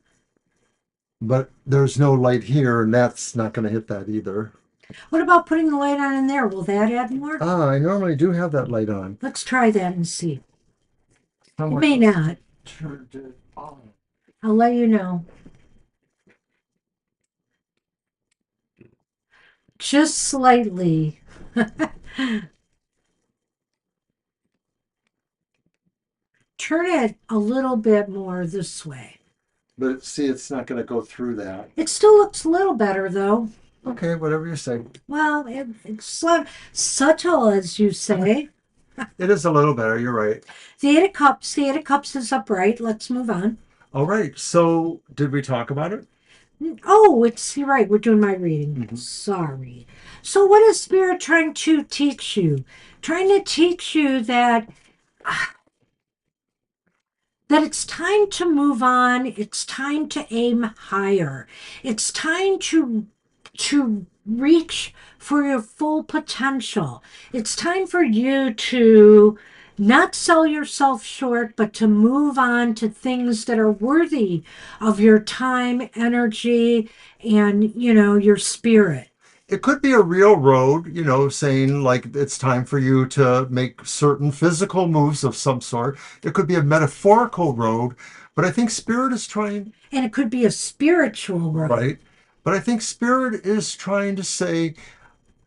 But there's no light here, and that's not going to hit that either. What about putting the light on in there? Will that add more? Ah, I normally do have that light on. Let's try that and see. It Someone may not. turned it on. I'll let you know. Just slightly. Turn it a little bit more this way. But see, it's not going to go through that. It still looks a little better, though. Okay, whatever you say. Well, it's subtle, as you say. It is a little better, you're right. The Eight of Cups. The Eight of Cups is upright. Let's move on. All right, so did we talk about it? Oh, it's you're right. We're doing my reading. Mhm. Sorry. So, what is Spirit trying to teach you? Trying to teach you that it's time to move on. It's time to aim higher. It's time to reach for your full potential. It's time for you to not sell yourself short, but to move on to things that are worthy of your time, energy, and your spirit. It could be a real road, saying like it's time for you to make certain physical moves of some sort. It could be a metaphorical road, but I think spirit is trying, And it could be a spiritual road. right? But I think spirit is trying to say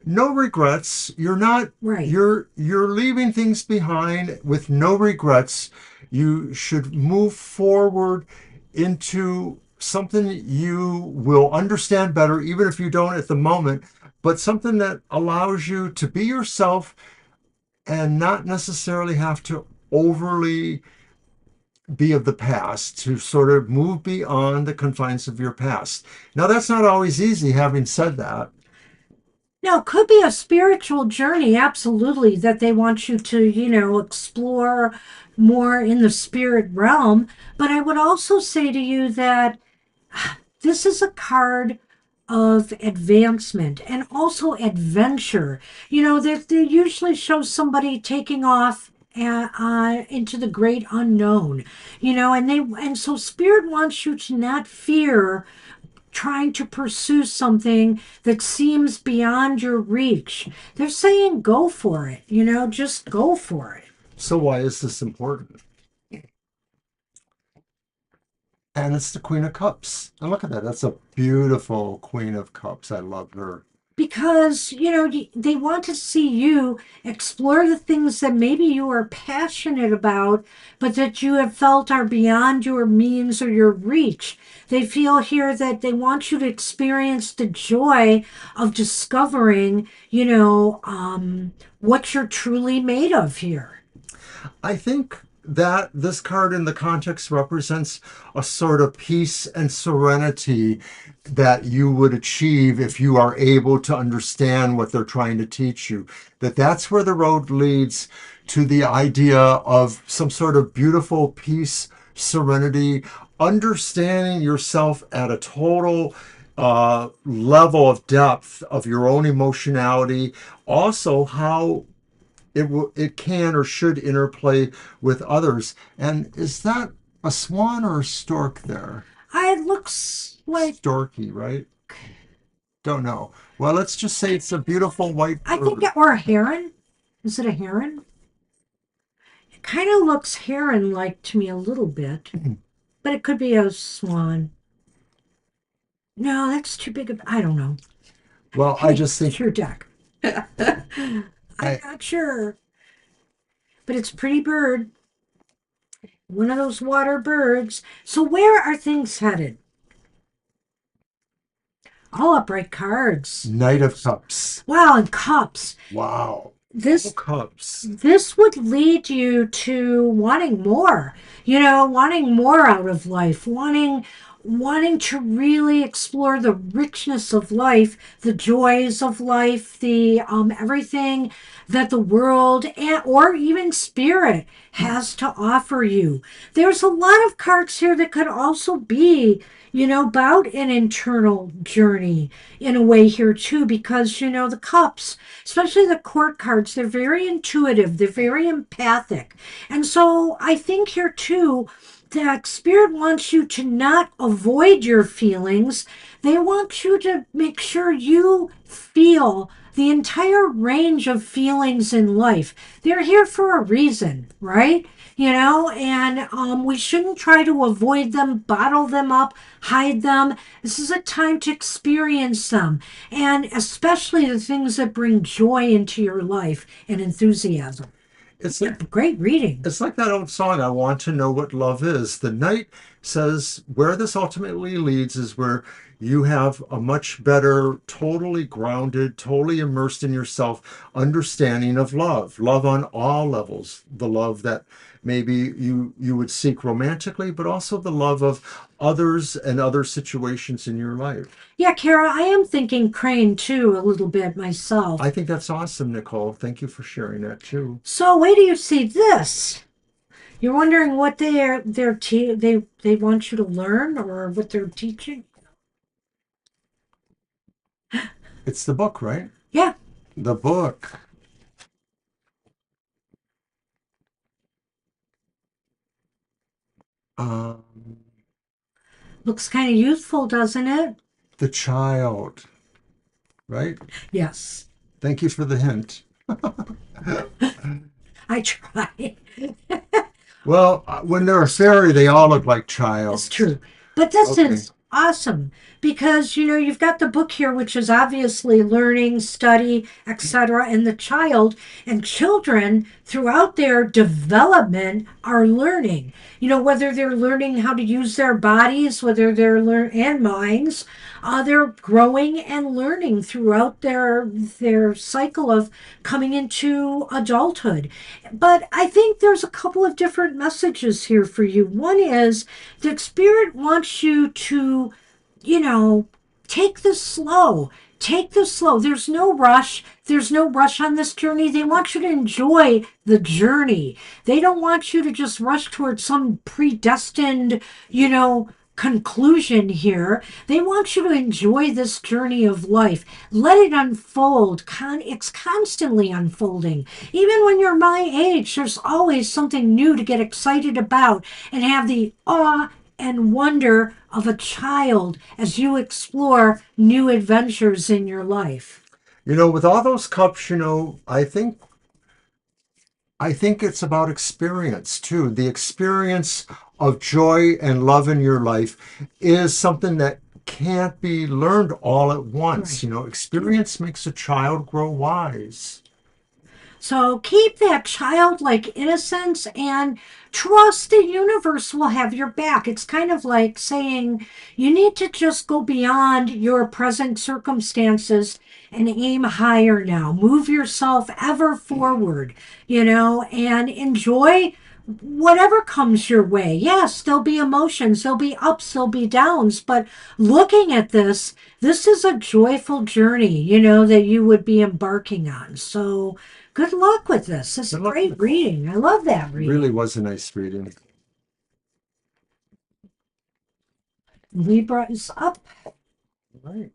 no regrets. Right. You're leaving things behind with no regrets. You should move forward into something you will understand better, even if you don't at the moment, but something that allows you to be yourself and not necessarily have to overly be of the past, to sort of move beyond the confines of your past. Now, that's not always easy, having said that. Now, it could be a spiritual journey, absolutely, that they want you to, explore more in the spirit realm. But I would also say to you that this is a card of advancement and also adventure. They usually show somebody taking off into the great unknown, and so spirit wants you to not fear trying to pursue something that seems beyond your reach. They're saying go for it, just go for it. So, why is this important? And it's the Queen of Cups. And look at that. That's a beautiful Queen of Cups. I love her. Because, they want to see you explore the things that maybe you are passionate about, but that you have felt are beyond your means or your reach. They feel here that they want you to experience the joy of discovering, what you're truly made of here. I think that this card in the context represents a sort of peace and serenity that you would achieve if you are able to understand what they're trying to teach you. That's where the road leads to the idea of some sort of beautiful peace, serenity, understanding yourself at a total level of depth of your own emotionality. Also, how it can or should interplay with others. And is that a swan or a stork there? It looks like, Storky, right? Don't know. Well, let's just say it's a beautiful white I think, bird. or a heron. Is it a heron? It kind of looks heron like to me a little bit, but it could be a swan. No, that's too big of. I don't know. Well, I Hey, just it's think your deck. I'm I not sure, but it's a pretty bird. One of those water birds. So where are things headed? All upright cards. Knight of Cups. Wow, and cups. Wow. All This cups. this would lead you to wanting more, wanting more out of life, wanting to really explore the richness of life, the joys of life, the everything that the world or even spirit has to offer you. There's a lot of cards here that could also be about an internal journey in a way here too, because the cups, especially the court cards, they're very intuitive, they're very empathic. And so I think here too that spirit wants you to not avoid your feelings. They want you to make sure you feel the entire range of feelings in life. They're here for a reason, right? And we shouldn't try to avoid them, bottle them up, hide them. This is a time to experience them, and especially the things that bring joy into your life and enthusiasm. It's Yeah, like great reading. it's like that old song, I Want to Know What Love Is. The knight says where this ultimately leads is where you have a much better, totally grounded, totally immersed in yourself understanding of love, love on all levels, the love that maybe you would seek romantically, but also the love of others and other situations in your life. Yeah, Kara, I am thinking crane too a little bit myself. I think that's awesome, Nicole. Thank you for sharing that too. So wait till you see this. You're wondering what they want you to learn or what they're teaching? It's the book, right? Yeah, The book. Um, looks kind of youthful, doesn't it? the child, right? Yes, Thank you for the hint. I try. Well, when they're a fairy, they all look like It's childs. true. But this Okay. is awesome because you've got the book here which is obviously learning, study, etc. and the child and children throughout their development are learning. Whether they're learning how to use their bodies, whether they're learn and minds, they're growing and learning throughout their cycle of coming into adulthood. But I think there's a couple of different messages here for you. One is the spirit wants you to, you know, take this slow. Take this slow. There's no rush. There's no rush on this journey. They want you to enjoy the journey. They don't want you to just rush towards some predestined, conclusion here. They want you to enjoy this journey of life. Let it unfold. It's constantly unfolding. Even when you're my age, there's always something new to get excited about and have the awe and wonder of a child as you explore new adventures in your life. With all those cups, I think it's about experience too. The experience of joy and love in your life is something that can't be learned all at once. Right. Experience makes a child grow wise. So keep that childlike innocence and trust the universe will have your back. It's kind of like saying you need to just go beyond your present circumstances and aim higher now. Move yourself ever forward, and enjoy whatever comes your way. Yes, there'll be emotions, there'll be ups, there'll be downs, but looking at this is a joyful journey, that you would be embarking on. So good luck with this. This is a Good luck, great Nicole. reading. I love that Really reading. was a nice reading. Libra is up. Right.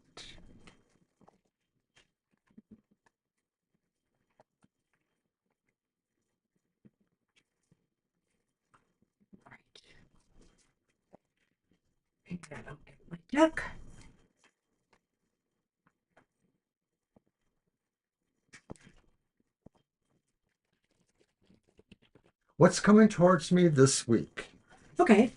Take that out of my deck. What's coming towards me this week? Okay.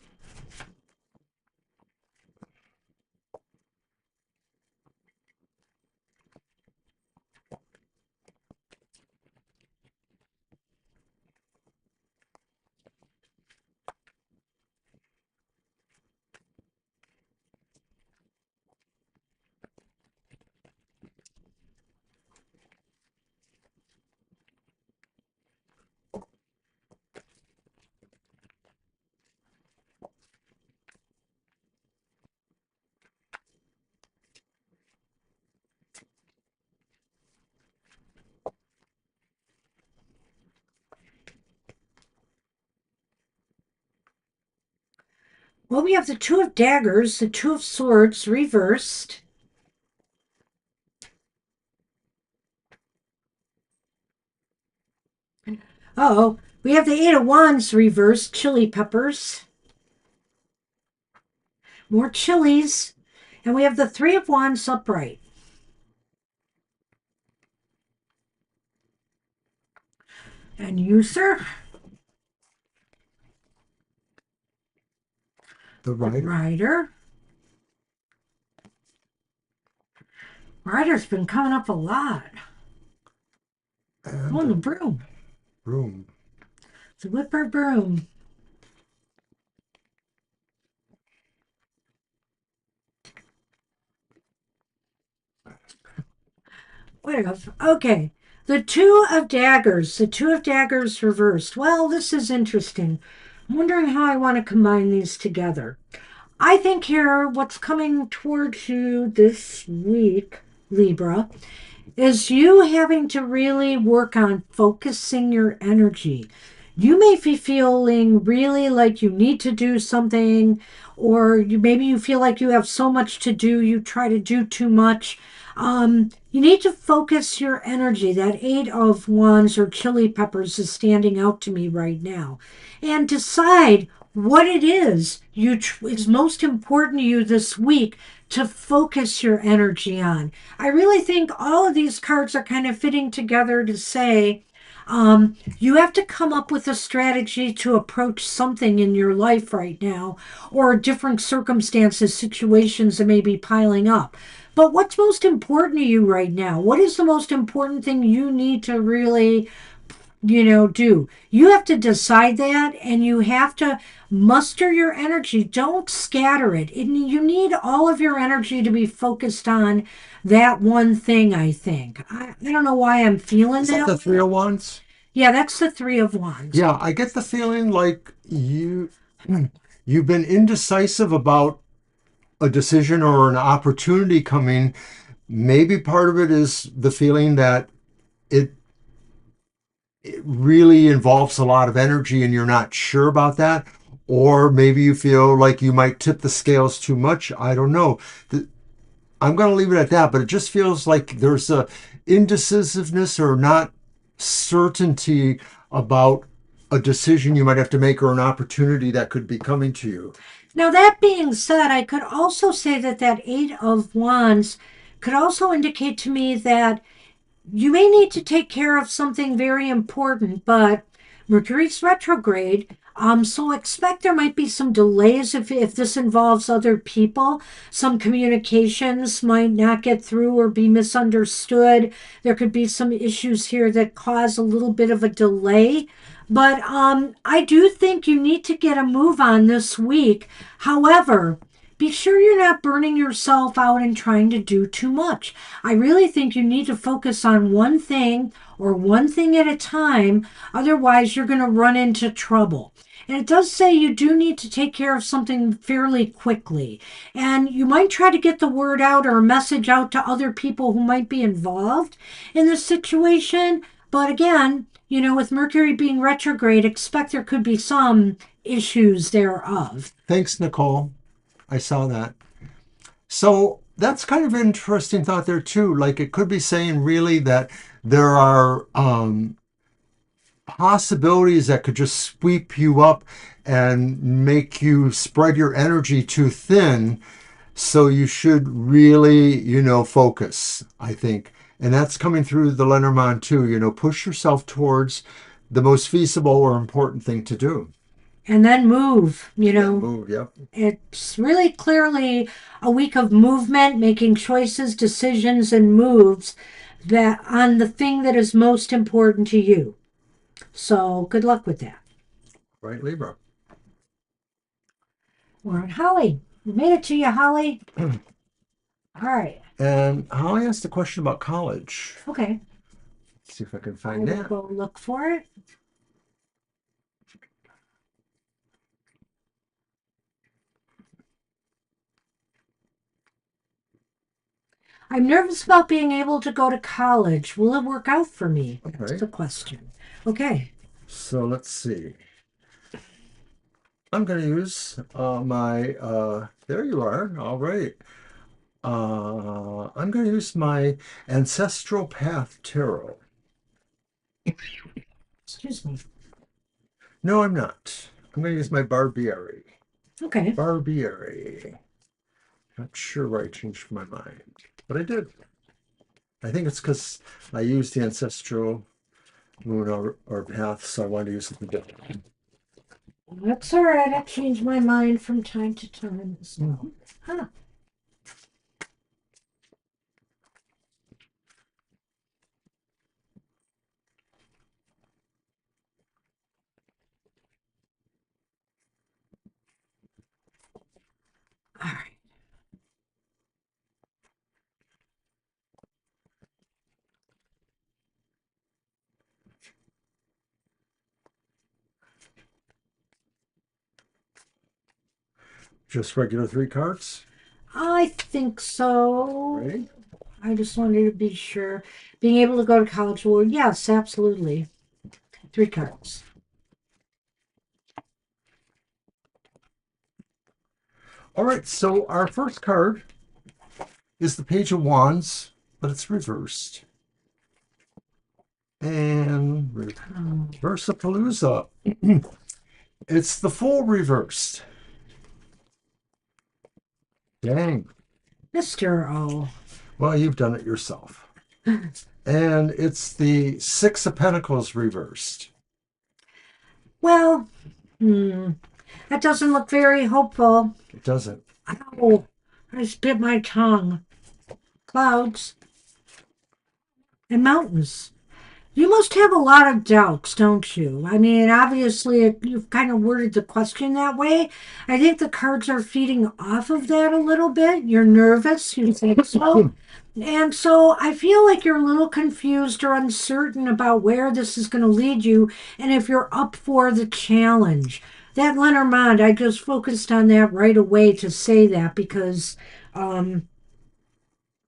Well, we have the Two of Daggers, the Two of Swords reversed. Oh, we have the Eight of Wands reversed, chili peppers, more chilies, and we have the Three of Wands upright. And you, sir? The The rider Rider. Rider's been coming up a lot. and Oh, and the the broom. broom. The whipper broom. Whatever. Okay. The Two of Daggers. The Two of Daggers reversed. Well, this is interesting. I'm wondering how I want to combine these together. I think here, what's coming towards you this week, Libra, is you having to really work on focusing your energy. You may be feeling really like you need to do something, or maybe you feel like you have so much to do, you try to do too much. You need to focus your energy. That Eight of Wands or Chili Peppers is standing out to me right now. And decide what it is is most important to you this week to focus your energy on. I really think all of these cards are kind of fitting together to say you have to come up with a strategy to approach something in your life right now, or different circumstances, situations that may be piling up. But what's most important to you right now? What is the most important thing you need to really do? You have to decide that, and you have to muster your energy. Don't scatter it. You need all of your energy to be focused on that one thing, I think. I don't know why I'm feeling Is that that the Three way. of Wands? Yeah, that's the Three of Wands. Yeah, I get the feeling like you've been indecisive about a decision or an opportunity coming. Maybe part of it is the feeling that it it really involves a lot of energy and you're not sure about that. Or maybe you feel like you might tip the scales too much. I don't know. I'm going to leave it at that, but it just feels like there's a indecisiveness or not certainty about a decision you might have to make or an opportunity that could be coming to you. Now, that being said, I could also say that that Eight of Wands could also indicate to me that you may need to take care of something very important, but Mercury's retrograde. So expect there might be some delays if this involves other people. Some communications might not get through or be misunderstood. There could be some issues here that cause a little bit of a delay. But I do think you need to get a move on this week. However, be sure you're not burning yourself out and trying to do too much. I really think you need to focus on one thing or one thing at a time. Otherwise, you're going to run into trouble. And it does say you do need to take care of something fairly quickly. And you might try to get the word out or a message out to other people who might be involved in this situation. But again, with Mercury being retrograde, expect there could be some issues thereof. Thanks, Nicole. I saw that. So that's kind of an interesting thought there, too. Like it could be saying really that there are possibilities that could just sweep you up and make you spread your energy too thin. So you should really, focus, I think. And that's coming through the Lenormand too. Push yourself towards the most feasible or important thing to do. And then move, Yeah, move. Yep. It's really clearly a week of movement, making choices, decisions, and moves that on the thing that is most important to you. So good luck with that. Right, Libra. We're on Holly. We made it to you, Holly. All right. And Holly asked a question about college. Okay. Let's see if I can I find will that. go look for it. I'm nervous about being able to go to college. Will it work out for me? That's Okay. the question. Okay. So let's see. I'm going to use there you are. All right. I'm going to use my Ancestral Path Tarot. Excuse me. No, I'm not. I'm going to use my Barbieri. Okay. Barbieri. Not sure why I changed my mind, but I did. I think it's because I used the Ancestral Moon or Path, so I wanted to use something different. That's all right. I change my mind from time to time as well. Huh. All right. Just regular three cards, I think so. right? I just wanted to be sure. Being able to go to college, well, yes, absolutely. Three cards. All right, so our first card is the Page of Wands, but it's reversed. And Oh, Versapalooza. It's the Fool reversed. Dang. Mr. O. Well, you've done it yourself. And it's the Six of Pentacles reversed. Well, that doesn't look very hopeful. It doesn't. Oh, I just bit my tongue. Clouds and mountains. You must have a lot of doubts, don't you? I mean, obviously, you've kind of worded the question that way. I think the cards are feeding off of that a little bit. You're nervous, you think so. And so I feel like you're a little confused or uncertain about where this is going to lead you and if you're up for the challenge. That Lenormand, I just focused on that right away to say that because um,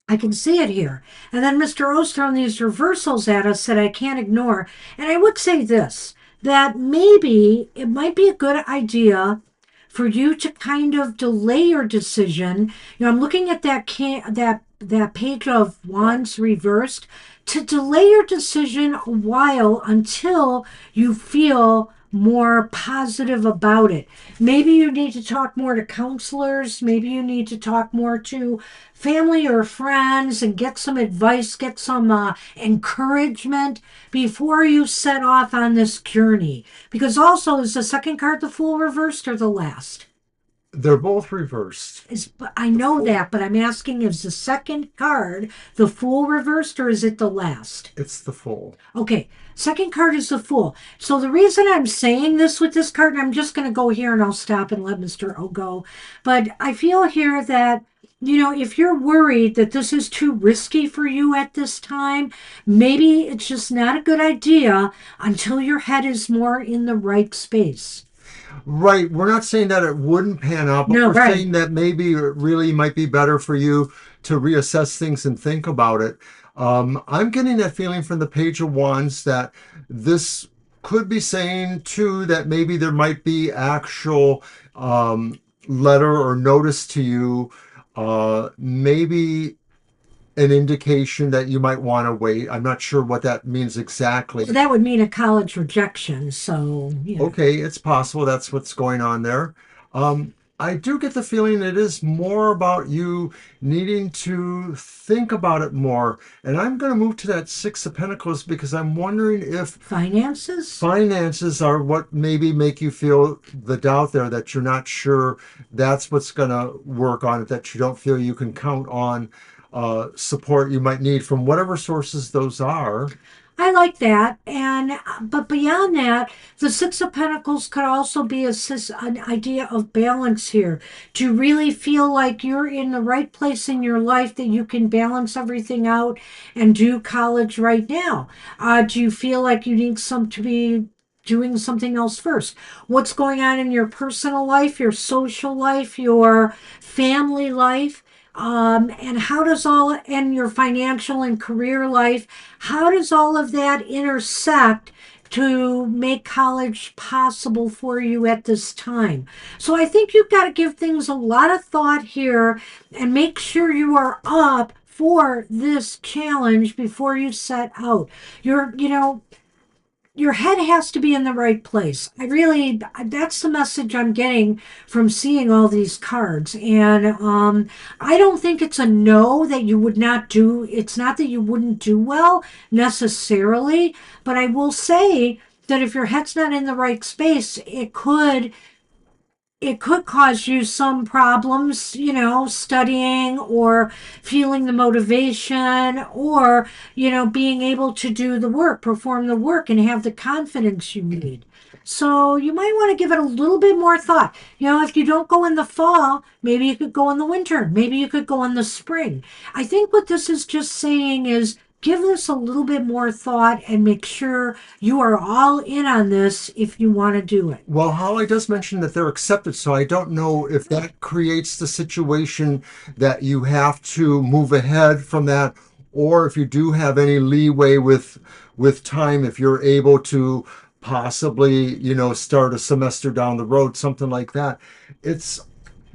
I can see it here. And then Mr. O's throwing these reversals at us that I can't ignore. And I would say this, that maybe it might be a good idea for you to kind of delay your decision. You know, I'm looking at that page of wands reversed, to delay your decision a while until you feel more positive about it. Maybe you need to talk more to counselors. Maybe you need to talk more to family or friends and get some advice, get some encouragement before you set off on this journey. Because also, is the second card the Fool reversed or the last? They're both reversed. I know that, but I'm asking, is the second card the Fool reversed or is it the last? It's the Fool. Okay, second card is the Fool. So the reason I'm saying this with this card, and I'm just going to go here and I'll stop and let Mr. O go, but I feel here that, you know, if you're worried that this is too risky for you at this time, maybe it's just not a good idea until your head is more in the right space. Right. We're not saying that it wouldn't pan out, but No, we're right. saying that maybe it really might be better for you to reassess things and think about it. I'm getting that feeling from the Page of Wands that this could be saying too that maybe there might be actual letter or notice to you, maybe an indication that you might want to wait. I'm not sure what that means Well, exactly. that would mean a college rejection. So, yeah. Okay, it's possible that's what's going on there. I do get the feeling it is more about you needing to think about it more. And I'm going to move to that Six of Pentacles because I'm wondering if Finances? finances are what maybe make you feel the doubt there that you're not sure that's what's going to work on it, that you don't feel you can count on support you might need from whatever sources those are. I like that. And but beyond that, the Six of Pentacles could also be an idea of balance here. Do you really feel like you're in the right place in your life that you can balance everything out and do college right now? Do you feel like you need some to be doing something else first? What's going on in your personal life, your social life, your family life? And how does all and your financial and career life, how does all of that intersect to make college possible for you at this time? So I think you've got to give things a lot of thought here and make sure you are up for this challenge before you set out. Your head has to be in the right place. That's the message I'm getting from seeing all these cards. And I don't think it's a no that you would not do, it's not that you wouldn't do well necessarily, but I will say that if your head's not in the right space, it could cause you some problems, you know, studying or feeling the motivation or, you know, being able to do the work, perform the work, and have the confidence you need. So you might want to give it a little bit more thought. You know, if you don't go in the fall, maybe you could go in the winter. Maybe you could go in the spring. I think what this is just saying is give this a little bit more thought and make sure you are all in on this if you want to do it. Well, Holly does mention that they're accepted, so I don't know if that creates the situation that you have to move ahead from that, or if you do have any leeway with time, if you're able to possibly, start a semester down the road, something like that. It's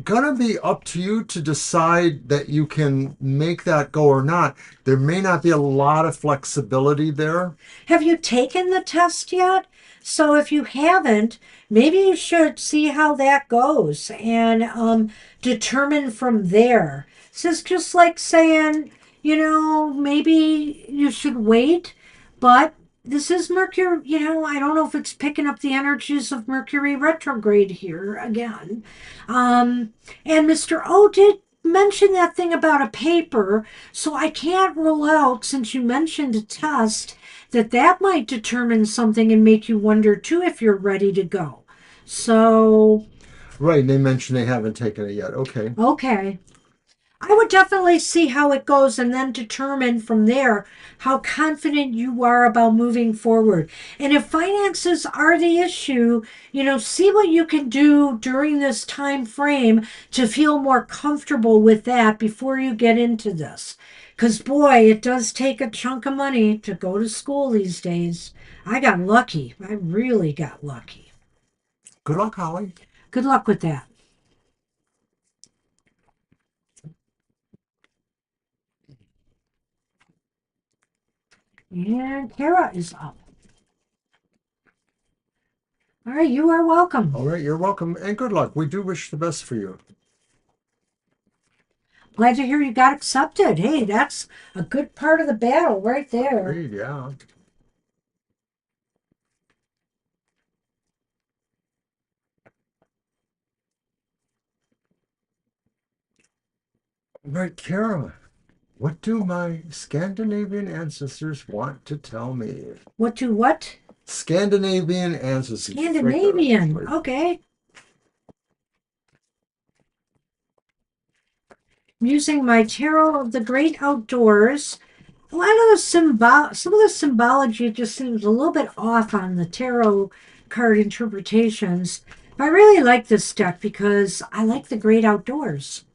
gonna be up to you to decide that you can make that go or not. There may not be a lot of flexibility there. Have you taken the test yet? So if you haven't, maybe you should see how that goes and determine from there. This is just like saying, maybe you should wait, but this is Mercury, I don't know if it's picking up the energies of Mercury retrograde here again. And Mr. O did mention that thing about a paper, so I can't rule out, since you mentioned a test, that might determine something and make you wonder too if you're ready to go. So, Right, and they mentioned they haven't taken it yet. Okay. okay. I would definitely see how it goes and then determine from there how confident you are about moving forward. And if finances are the issue, see what you can do during this time frame to feel more comfortable with that before you get into this. Because, boy, it does take a chunk of money to go to school these days. I got lucky. I really got lucky. Good luck, Holly. Good luck with that. And Kara is up. All right, you are welcome. All right, you're welcome, and good luck. We do wish the best for you. Glad to hear you got accepted. Hey, that's a good part of the battle right there. Agreed, yeah. Right, Kara. What do my Scandinavian ancestors want to tell me? What to what? Scandinavian ancestors. Scandinavian. Right there. Okay. I'm using my Tarot of the Great Outdoors. A lot of some of the symbology just seems a little bit off on the tarot card interpretations. But I really like this deck because I like the great outdoors.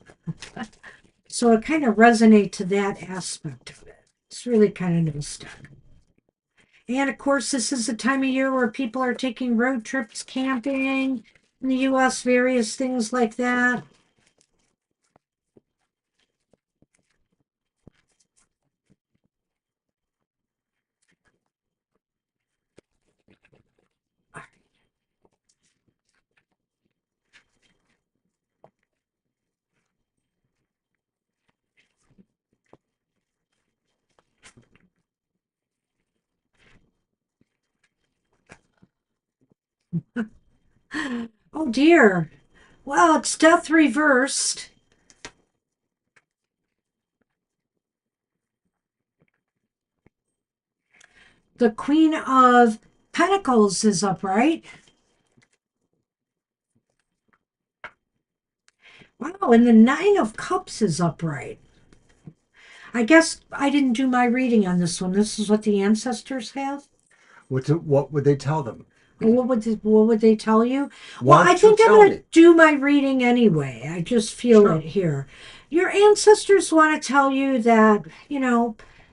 So it kind of resonates to that aspect of it. It's really kind of nice deck. And of course, this is the time of year where people are taking road trips, camping in the U.S., various things like that. Oh dear. Well, it's death reversed. The Queen of Pentacles is upright. Wow, and the Nine of Cups is upright. I guess I didn't do my reading on this one. This is what the ancestors have. What would they tell them? Well, what would they tell you? Well, Why I don't you think I'm tell going to me? do my reading anyway. I just feel it Sure. here. Your ancestors want to tell you that,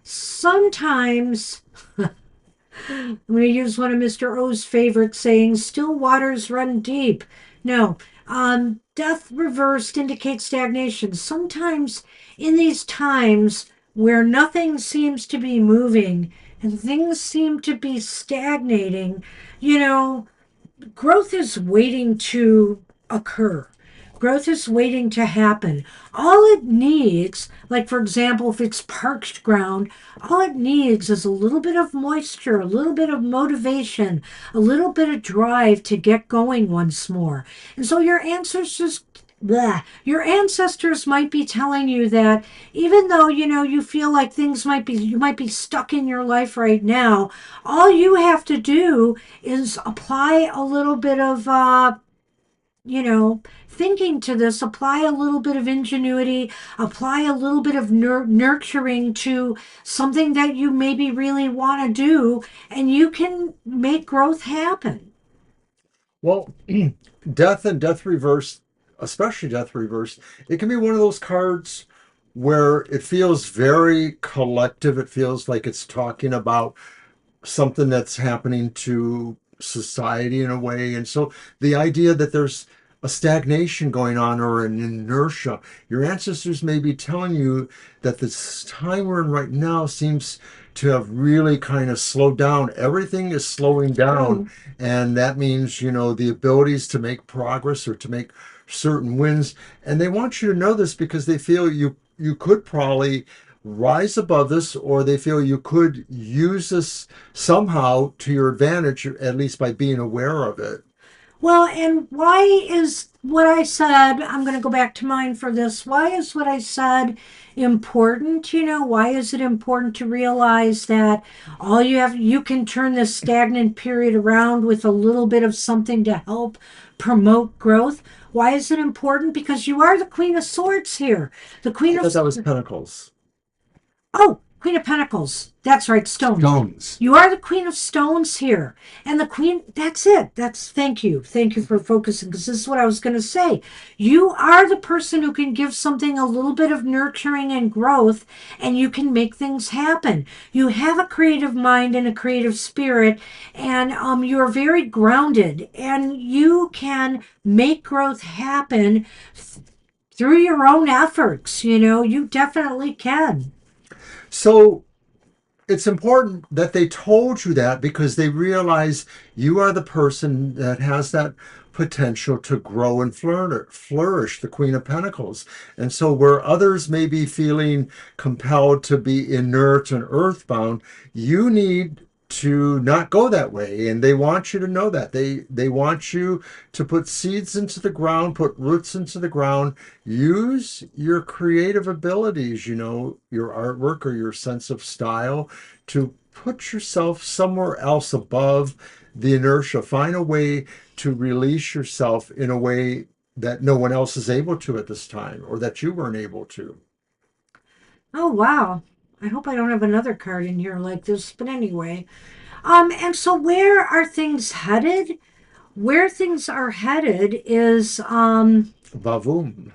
sometimes I'm going to use one of Mr. O's favorite sayings, still waters run deep. No, death reversed indicates stagnation. Sometimes in these times where nothing seems to be moving and things seem to be stagnating, you know, growth is waiting to occur. Growth is waiting to happen. All it needs, like for example, if it's parched ground, all it needs is a little bit of moisture, a little bit of motivation, a little bit of drive to get going once more. And so your ancestors might be telling you that even though you feel like you might be stuck in your life right now, all you have to do is apply a little bit of thinking to this, apply a little bit of ingenuity, apply a little bit of nurturing to something that you maybe really want to do, and you can make growth happen. Well, death and death reverse, especially death reverse, it can be one of those cards where it feels very collective. It feels like it's talking about something that's happening to society in a way. And so the idea that there's a stagnation going on or an inertia, your ancestors may be telling you that this time we're in right now seems to have really kind of slowed down. Everything is slowing down. True. And that means, the abilities to make progress or to make certain wins. And they want you to know this because they feel you could probably rise above this, or they feel you could use this somehow to your advantage, at least by being aware of it. Well, and why is what I said, I'm going to go back to mine for this. Why is what I said important? Why is it important to realize that you can turn this stagnant period around with a little bit of something to help promote growth? Why is it important? Because you are the Queen of Swords here. The Queen I of thought that was Pentacles. Oh, Queen of Pentacles. That's right, stones. Stones. You are the Queen of Stones here. And the Queen, that's it. Thank you. Thank you for focusing because this is what I was going to say. You are the person who can give something a little bit of nurturing and growth, and you can make things happen. You have a creative mind and a creative spirit, and you're very grounded, and you can make growth happen through your own efforts. You definitely can. So it's important that they told you that because they realize you are the person that has that potential to grow and flourish, the Queen of Pentacles. And so, where others may be feeling compelled to be inert and earthbound, you need to not go that way, and they want you to know that they want you to put seeds into the ground, put roots into the ground, use your creative abilities, your artwork or your sense of style, to put yourself somewhere else above the inertia. Find a way to release yourself in a way that no one else is able to at this time, or that you weren't able to. Oh wow. I hope I don't have another card in here like this, but anyway. And so where are things headed? Where things are headed is Vavoom.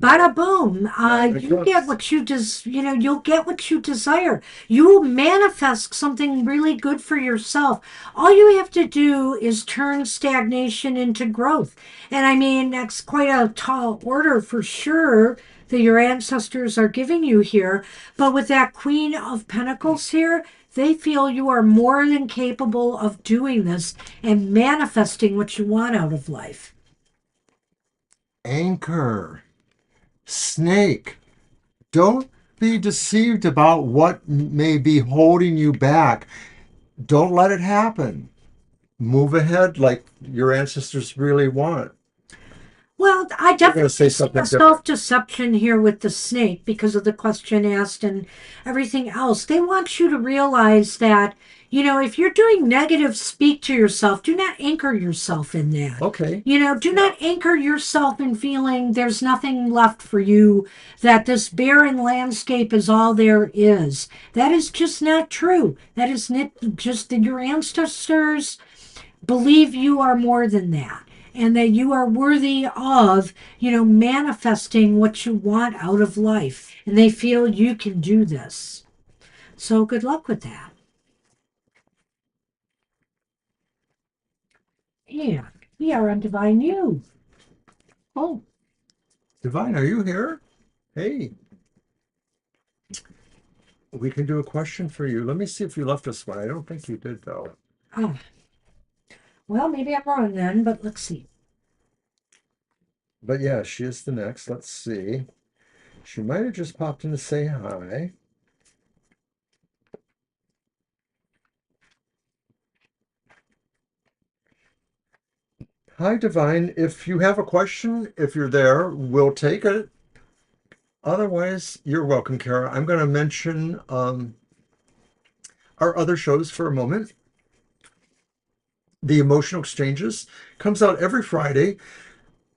bada boom. Nine of You get Cups. what you'll get what you desire. You will manifest something really good for yourself. All you have to do is turn stagnation into growth. And I mean, that's quite a tall order for sure that your ancestors are giving you here. But with that Queen of Pentacles here, they feel you are more than capable of doing this and manifesting what you want out of life. Anchor. Snake. Don't be deceived about what may be holding you back. Don't let it happen. Move ahead like your ancestors really want. Well, I You're going to definitely say see a something different. self deception here with the snake because of the question asked and everything else. They want you to realize that, if you're doing negative, speak to yourself. Do not anchor yourself in that. Okay. Do not anchor yourself in feeling there's nothing left for you, that this barren landscape is all there is. That is just not true. That is just that your ancestors believe you are more than that and that you are worthy of, manifesting what you want out of life. And they feel you can do this. So good luck with that. And we are on Divine You. Oh, Divine, are you here? Hey, we can do a question for you. Let me see if you left us one. I don't think you did, though. Oh, well, maybe I'm wrong then, but let's see. But yeah, she is the next. Let's see. She might have just popped in to say hi. Hi, Divine. If you have a question, if you're there, we'll take it. Otherwise, you're welcome, Kara. I'm going to mention our other shows for a moment. The Emotional Exchanges comes out every Friday.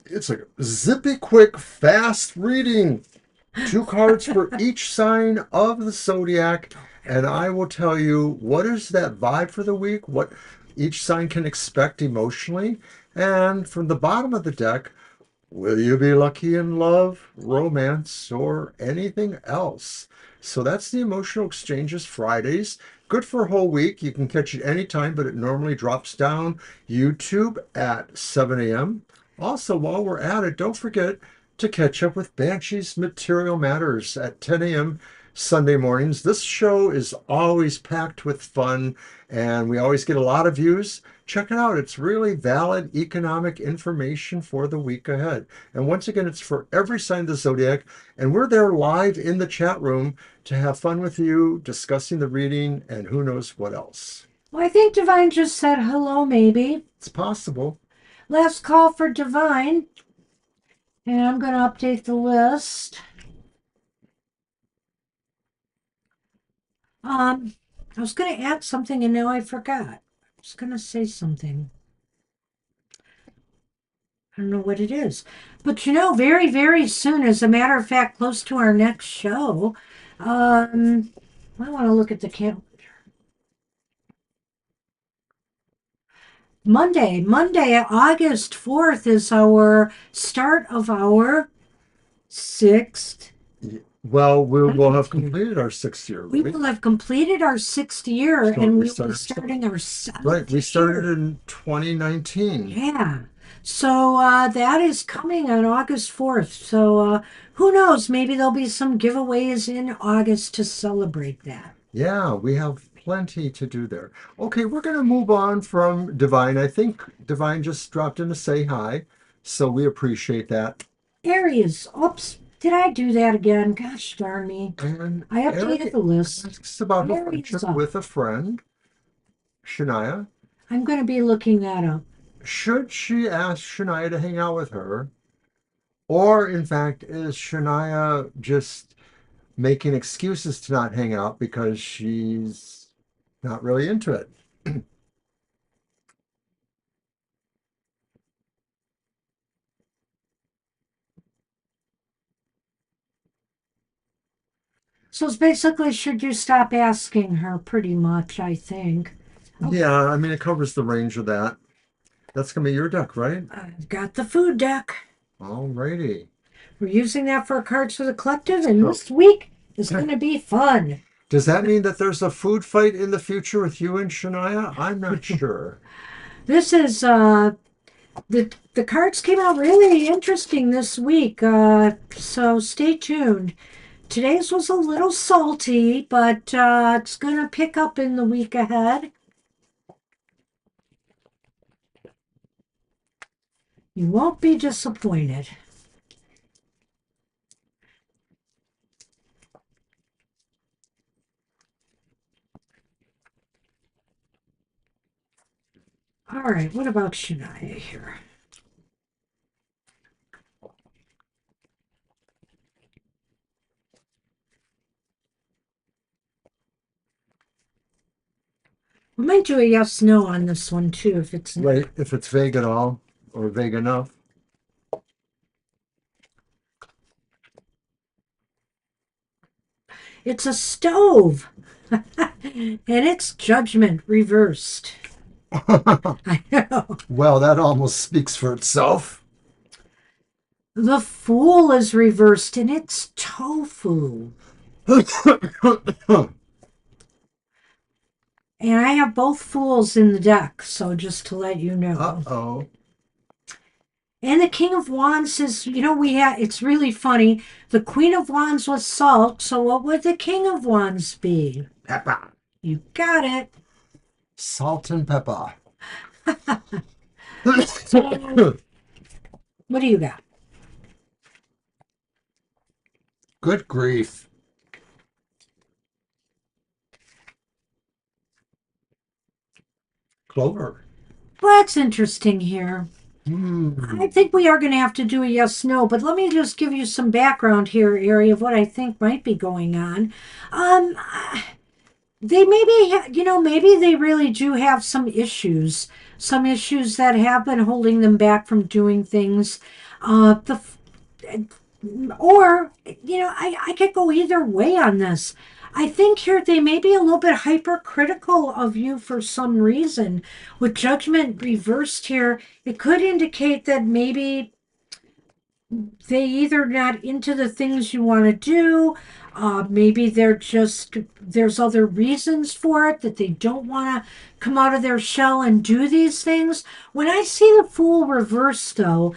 It's a zippy, quick, fast reading. Two cards for each sign of the zodiac, and I will tell you what is that vibe for the week, what each sign can expect emotionally. And from the bottom of the deck, will you be lucky in love, romance, or anything else? So that's the Emotional Exchanges Fridays. Good for a whole week. You can catch it anytime, but it normally drops down YouTube at 7 a.m. Also, while we're at it, don't forget to catch up with Banshee's Material Matters at 10 a.m. Sunday mornings. This show is always packed with fun and we always get a lot of views. Check it out. It's really valid economic information for the week ahead. And once again, it's for every sign of the zodiac. And we're there live in the chat room to have fun with you, discussing the reading and who knows what else. Well, I think Divine just said hello, maybe. It's possible. Last call for Divine. And I'm going to update the list. I was going to add something and now I forgot. I was going to say something. I don't know what it is. But very, very soon, as a matter of fact, close to our next show, I want to look at the calendar. Monday, August 4th is our start of our sixth. Well, we will have completed our 6th year, We right? will have completed our 6th year So and we we will be started, starting our seventh right, we started year. in 2019. Yeah. So that is coming on August 4th. So who knows? Maybe there'll be some giveaways in August to celebrate that. Yeah, we have plenty to do there. Okay, we're going to move on from Divine. I think Divine just dropped in to say hi, so we appreciate that. Aries. Oops. Did I do that again? Gosh darn me. And I updated Eric the list. asks about her Aries friendship up. with a friend, Shania. I'm going to be looking that up. Should she ask Shania to hang out with her? Or, in fact, is Shania just making excuses to not hang out because she's not really into it? So it's basically, should you stop asking her pretty much, I think. Okay. Yeah, I mean, it covers the range of that. That's going to be your deck, right? I've got the food deck. Alrighty. We're using that for Cards for the Collective, and So, this week is going to be fun. does that mean that there's a food fight in the future with you and Shania? I'm not sure. This is the cards came out really interesting this week, so stay tuned. Today's was a little salty, but it's going to pick up in the week ahead. You won't be disappointed. All right, what about Shania here? We might do a yes no on this one too if it's not. Right, if it's vague at all or vague enough. It's a stove. And it's judgment reversed. I know. Well, that almost speaks for itself. The Fool is reversed and it's tofu. And I have both Fools in the deck, so just to let you know. Uh-oh. And the King of Wands is, it's really funny. The Queen of Wands was salt, so what would the King of Wands be? Pepper. You got it. Salt and pepper. So, what do you got? Good grief. Clover. Well, that's interesting here. I think we are going to have to do a yes no, but let me just give you some background here, Ari, of what I think might be going on. they maybe, maybe they really do have some issues that have been holding them back from doing things. The Or, I could go either way on this. I think here they may be a little bit hypercritical of you for some reason. With judgment reversed here, it could indicate that maybe they either not into the things you want to do, maybe there's other reasons for it that they don't want to come out of their shell and do these things. When I see the Fool reversed, though,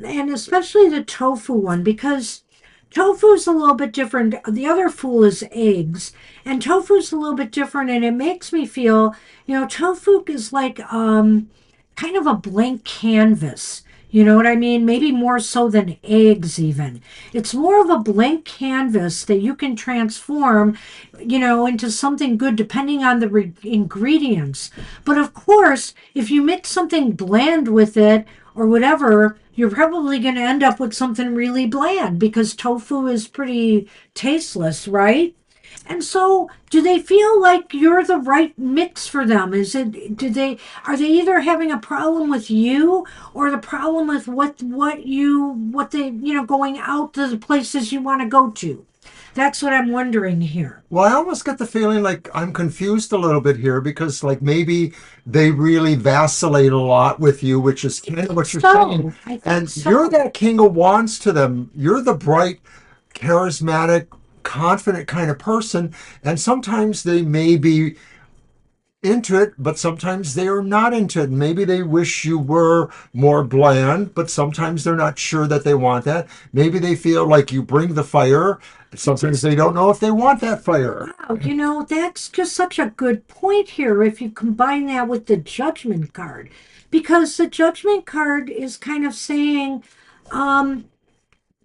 and especially the tofu one, because tofu's a little bit different. The other Fool is eggs, and tofu's a little bit different, and it makes me feel, tofu is like kind of a blank canvas. You know what I mean? Maybe more so than eggs, even. It's more of a blank canvas that you can transform, into something good depending on the ingredients. But of course, if you mix something bland with it or whatever, you're probably going to end up with something really bland because tofu is pretty tasteless, right? And so, do they feel like you're the right mix for them? Are they either having a problem with you or the problem with what they, going out to the places you want to go to? That's what I'm wondering here. Well, I almost get the feeling like I'm confused a little bit here because, like, maybe they really vacillate a lot with you, which is kind of what you're saying. I think And you're so. that king of wands to them. You're the bright, charismatic, confident kind of person. And sometimes they may be into it, but sometimes they are not into it. Maybe they wish you were more bland, but sometimes they're not sure that they want that. Maybe they feel like you bring the fire. Sometimes they don't know if they want that fire. Wow, that's just such a good point here if you combine that with the judgment card. Because the judgment card is kind of saying, um,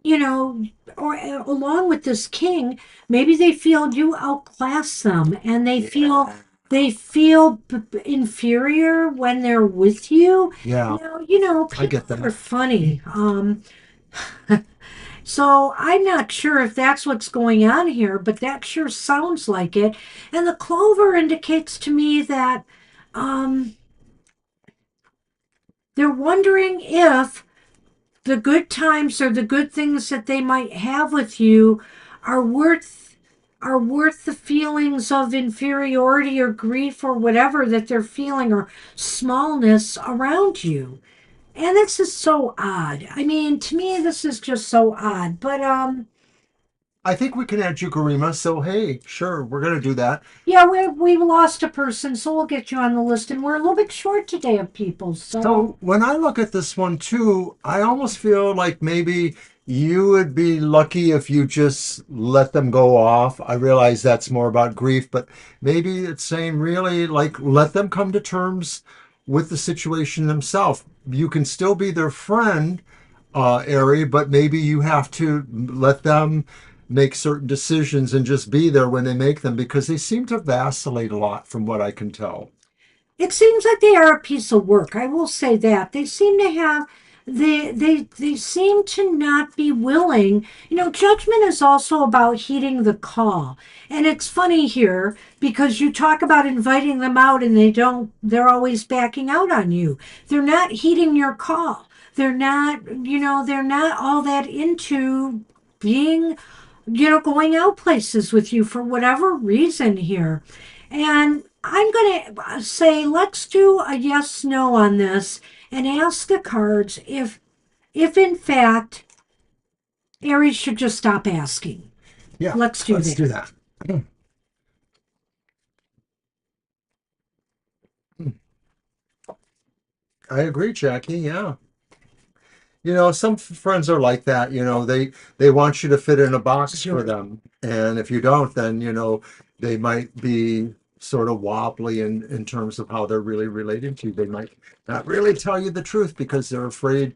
you know, or along with this king, maybe they feel you outclass them and they feel inferior when they're with you. Yeah, I People get are that. funny. So I'm not sure if that's what's going on here, but that sure sounds like it. And the clover indicates to me that um, they're wondering if the good times or the good things that they might have with you are worth the feelings of inferiority or grief or whatever that they're feeling or smallness around you. And this is so odd. I mean, to me this is just so odd. But I think we can add Jukarima, so hey, sure, we're going to do that. yeah, we lost a person, so we'll get you on the list and we're a little bit short today of people. So So when I look at this one too, I almost feel like maybe you would be lucky if you just let them go off. I realize that's more about grief, but maybe it's saying really like let them come to terms with the situation themselves. You can still be their friend, Ari, but maybe you have to let them make certain decisions and just be there when they make them because they seem to vacillate a lot from what I can tell. it seems like they are a piece of work. I will say that. They seem to have they seem to not be willing. Judgment is also about heeding the call. And it's funny here because you talk about inviting them out and they're always backing out on you. They're not heeding your call. They're not all that into being, going out places with you for whatever reason here. And I'm going to say, let's do a yes no on this and ask the cards if in fact Aries should just stop asking. Yeah, Let's do let's do that. that. I agree, Jackie. Yeah. Some friends are like that. They want you to fit in a box for them, and if you don't, then they might be sort of wobbly in terms of how they're really relating to you. They might not really tell you the truth because they're afraid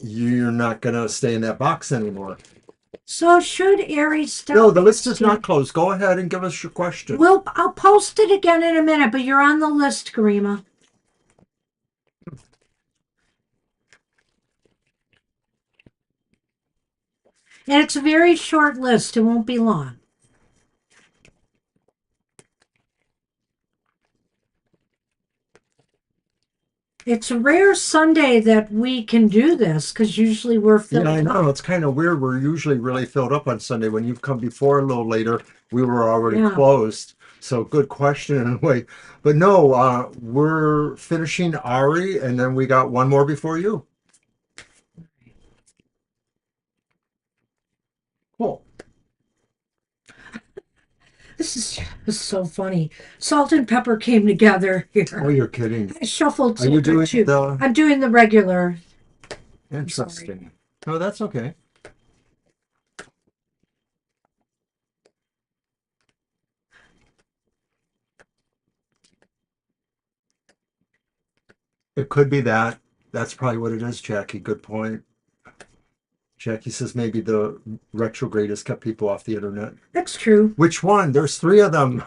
you're not going to stay in that box anymore. So should Aries No, stop the list is not asking? closed. Go ahead and give us your question. I'll post it again in a minute, but you're on the list, Garima. And it's a very short list. It won't be long. It's a rare Sunday that we can do this because usually we're Yeah, I filled know. up. It's kind of weird. We're usually really filled up on Sunday. When you've come before a little later, we were already Yeah. closed. So good question in a way. But no, we're finishing Ari, and then we got one more before you. Cool. This is so funny. Salt and pepper came together Oh, here. you're kidding. I shuffled Are you silver doing too. the I'm doing the regular. I'm sorry. interesting? No, that's okay. It could be that. That's probably what it is, Jackie. Good point. Jackie says maybe the retrograde has kept people off the internet. That's true. Which one? There's three of them.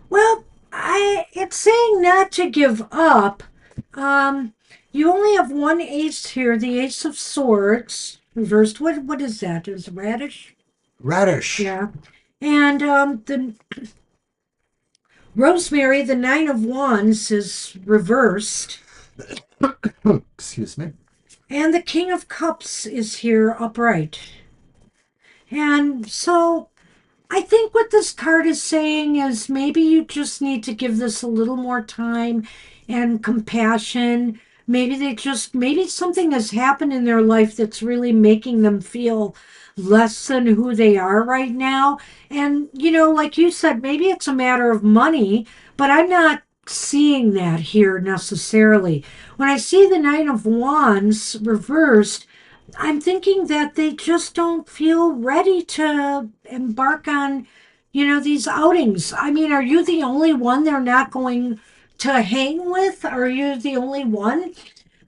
Well, it's saying not to give up. Um, you only have one ace here, the Ace of Swords reversed. What is that? Is it radish? Radish. Yeah. And the Rosemary, the Nine of Wands, is reversed. Excuse me. And the King of Cups is here upright. And so I think what this card is saying is maybe you just need to give this a little more time and compassion. Maybe something has happened in their life that's really making them feel less than who they are right now. And, like you said, maybe it's a matter of money, but I'm not seeing that here necessarily. When I see the Nine of Wands reversed, I'm thinking that they just don't feel ready to embark on, these outings. I mean, are you the only one they're not going to hang with? Are you the only one?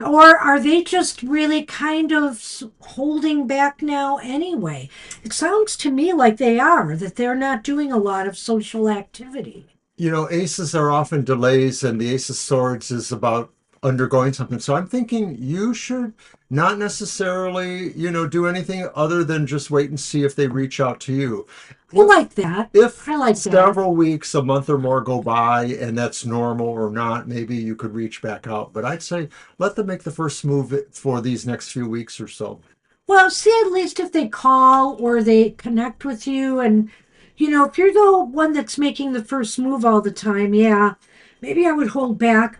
Or are they just really kind of holding back now anyway? It sounds to me like they are, that they're not doing a lot of social activity. Aces are often delays, and the Ace of Swords is about undergoing something. So I'm thinking you should not necessarily, do anything other than just wait and see if they reach out to you. I If like that. if I like that. several weeks, a month or more go by and that's normal or not, maybe you could reach back out. But I'd say let them make the first move for these next few weeks or so. Well, see, at least if they call or they connect with you, and if you're the one that's making the first move all the time, yeah, maybe I would hold back.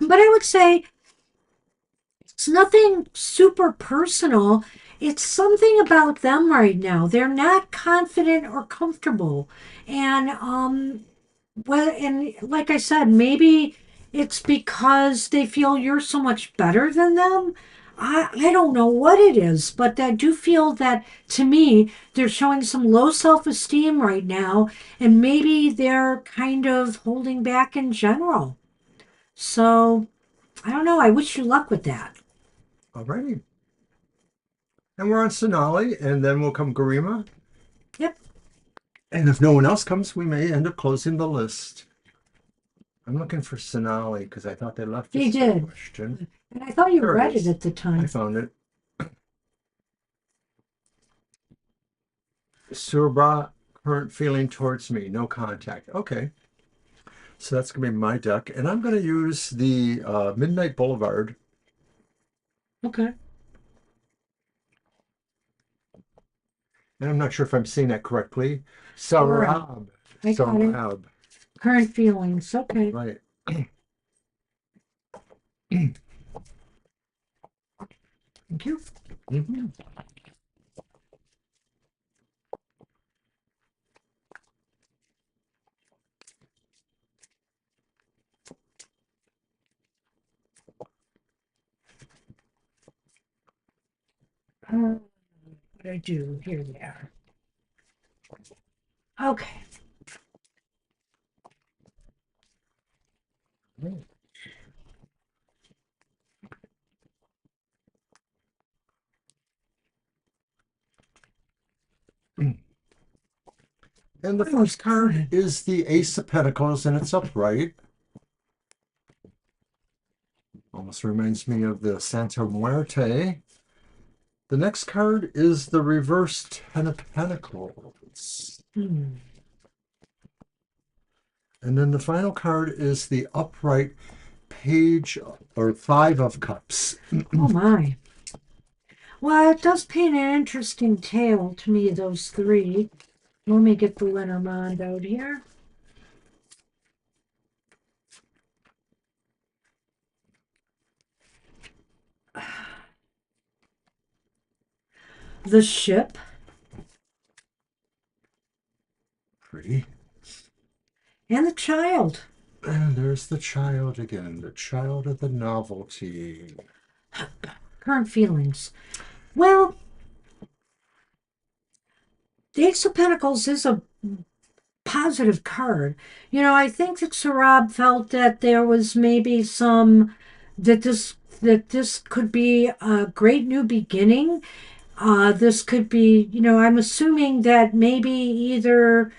But I would say it's nothing super personal. It's something about them right now. They're not confident or comfortable. And like I said, maybe it's because they feel you're so much better than them. I don't know what it is, but I do feel that to me, they're showing some low self esteem right now, and maybe they're kind of holding back in general. So I don't know. I wish you luck with that. All righty. And we're on Sonali, and then will come Garima. Yep, And if no one else comes, we may end up closing the list. I'm looking for Sonali because I thought they left they us that did. question. And I thought you There it read it is. at the I time. found it. Surba, current feeling towards me, no contact. Okay, so that's gonna be my deck, and I'm gonna use the Midnight Boulevard, Okay. and I'm not sure if I'm saying that correctly. All right. Sarab, I got it. Sarab, Current feelings. Okay. right? Thank you. Mhm. What I do? Here they are. Okay. And the That was first card good. is the Ace of Pentacles, and it's upright. Pentacles reminds me of the Santa Muerte. The next card is the reversed Ten of Pentacles. Hmm. And then the final card is the upright Page or Five of Cups. Oh my. Well, it does paint an interesting tale to me, those three. Let me get the Lenormand out here. The ship Pretty. and the child. And there's the child again, the child of the novelty. Current feelings. Well, the Ace of Pentacles is a positive card. You know, I think that Sarab felt that there was maybe some that this could be a great new beginning. This could be, I'm assuming that maybe either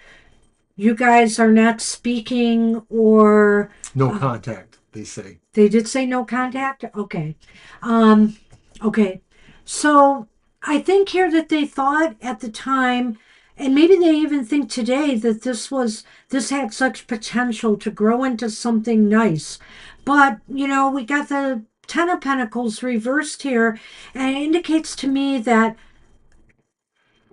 you guys are not speaking or No contact, they say. they did say no contact. Okay. Um, okay. So I think here that they thought at the time, and maybe they even think today, that this had such potential to grow into something nice. But, we got the Ten of Pentacles reversed here, and it indicates to me that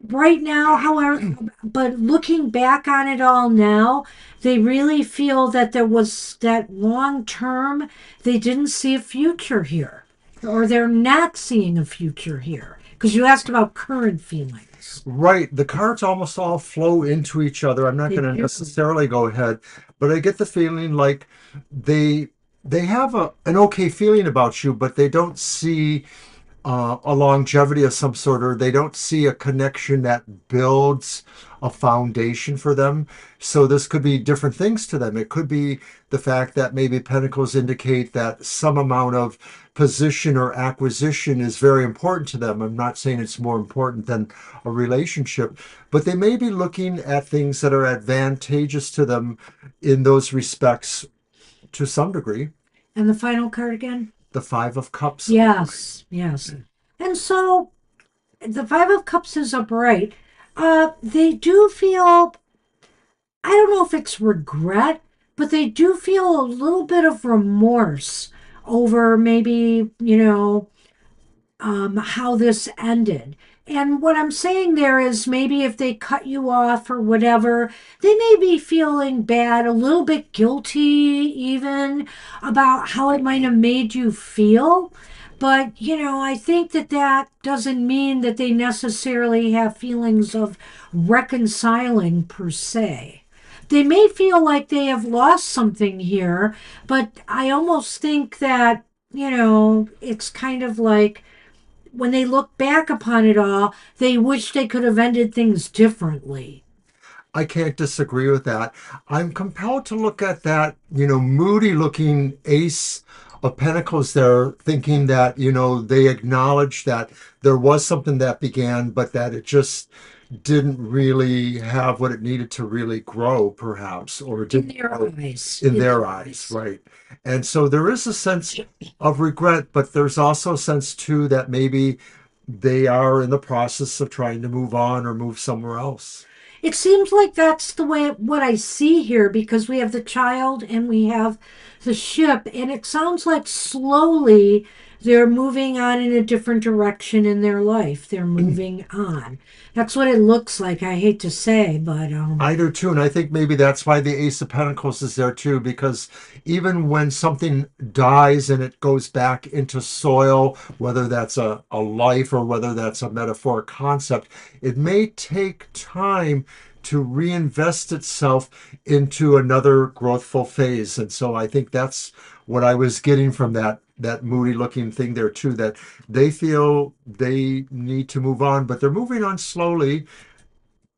right now, however, but looking back on it all now, they really feel that there was that long term, they didn't see a future here, or they're not seeing a future here. Because you asked about current feelings. Right. The cards almost all flow into each other. I'm not They going to do. necessarily go ahead, but I get the feeling like they they have an okay feeling about you, but they don't see a longevity of some sort, or they don't see a connection that builds a foundation for them. So this could be different things to them. It could be the fact that maybe pentacles indicate that some amount of position or acquisition is very important to them. I'm not saying it's more important than a relationship, but they may be looking at things that are advantageous to them in those respects to some degree. And the final card again? The Five of Cups upright. Yes, yes. And so the Five of Cups is upright. They do feel, I don't know if it's regret, but they do feel a little bit of remorse over maybe, how this ended. And what I'm saying there is maybe if they cut you off or whatever, they may be feeling bad, a little bit guilty even about how it might have made you feel. But, I think that that doesn't mean that they necessarily have feelings of reconciling per se. They may feel like they have lost something here, but I almost think that, it's kind of like when they look back upon it all, they wish they could have ended things differently. I can't disagree with that. I'm compelled to look at that, moody looking ace of pentacles there, thinking that, they acknowledge that there was something that began, but that it just didn't really have what it needed to really grow, perhaps, or it In didn't their grow eyes. in In their their eyes, eyes. right? And so there is a sense of regret, but there's also a sense too that maybe they are in the process of trying to move on or move somewhere else. It seems like that's the way what I see here because we have the child and we have the ship, and it sounds like slowly they're moving on in a different direction in their life. They're moving on. That's what it looks like. I hate to say, but I do too, and I think maybe that's why the Ace of Pentacles is there too, because even when something dies and it goes back into soil, whether that's a life or whether that's a metaphoric concept, it may take time to reinvest itself into another growthful phase. And so I think that's what I was getting from that moody looking thing there too, that they feel they need to move on, but they're moving on slowly.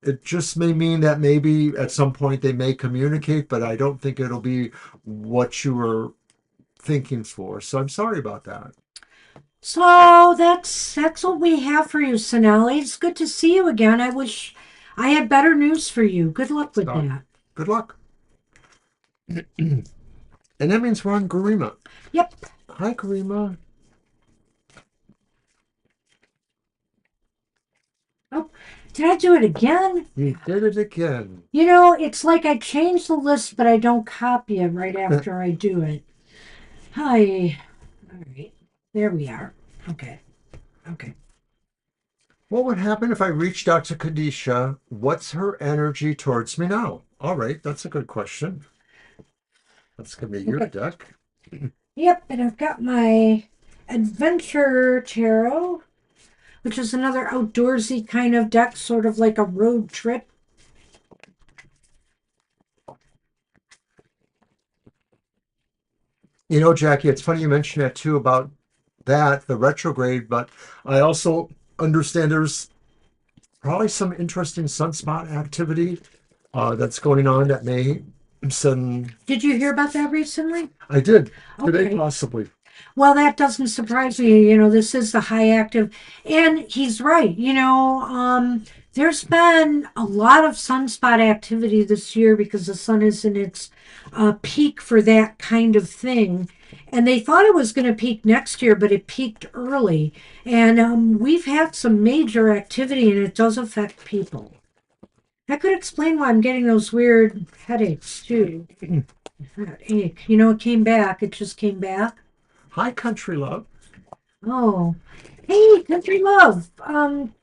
It just may mean that maybe at some point they may communicate, but I don't think it'll be what you were thinking for. So I'm sorry about that. so that's what we have for you, Sonali. It's good to see you again. I wish I had better news for you. Good luck with So that. good luck. And that means we're on Garima. Yep. Hi, Karima. Oh, did I do it again? You did it again. You know, it's like I change the list, but I don't copy it right after I do it. Hi. All right. There we are. Okay. Okay. What would happen if I reached out to Kadisha? What's her energy towards me now? All right, that's a good question. That's going to be your Okay. deck. Yep. And I've got my Adventure Tarot, which is another outdoorsy kind of deck, sort of like a road trip. You know, Jackie, it's funny you mentioned that too about that, the retrograde, but I also understand there's probably some interesting sunspot activity that's going on that may send. Did you hear about that recently? I did today, Okay. possibly. Well, that doesn't surprise me. You know, this is the high active, and he's right. There's been a lot of sunspot activity this year because the sun is in its peak for that kind of thing. And they thought it was going to peak next year, but it peaked early. And we've had some major activity, and it does affect people. That could explain why I'm getting those weird headaches, too. That ache. You know, it came back. It just came back. Hi, country love. Oh, hey, Country Love.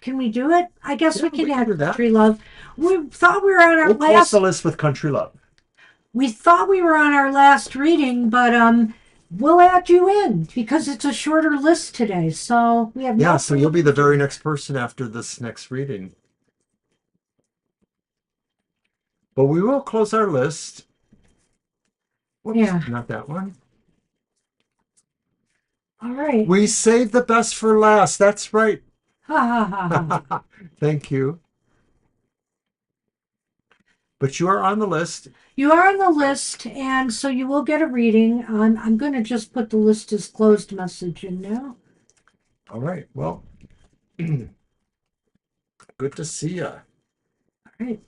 Can we do it? I guess Yeah, we we can can do add that. Country Love. We thought we were on our We'll close the last. list with country love. We thought we were on our last reading, but we'll add you in because it's a shorter list today. So we have Yeah, no so you'll be the problem very doing it. next person after this next reading. But we will close our list. Whoops, Yeah. not that one. All right. We saved the best for last. That's right. Ha ha ha ha. Thank you. But you are on the list. You are on the list, and so you will get a reading. I'm going to just put the list as closed message in now. All right. Well, good to see you. All right.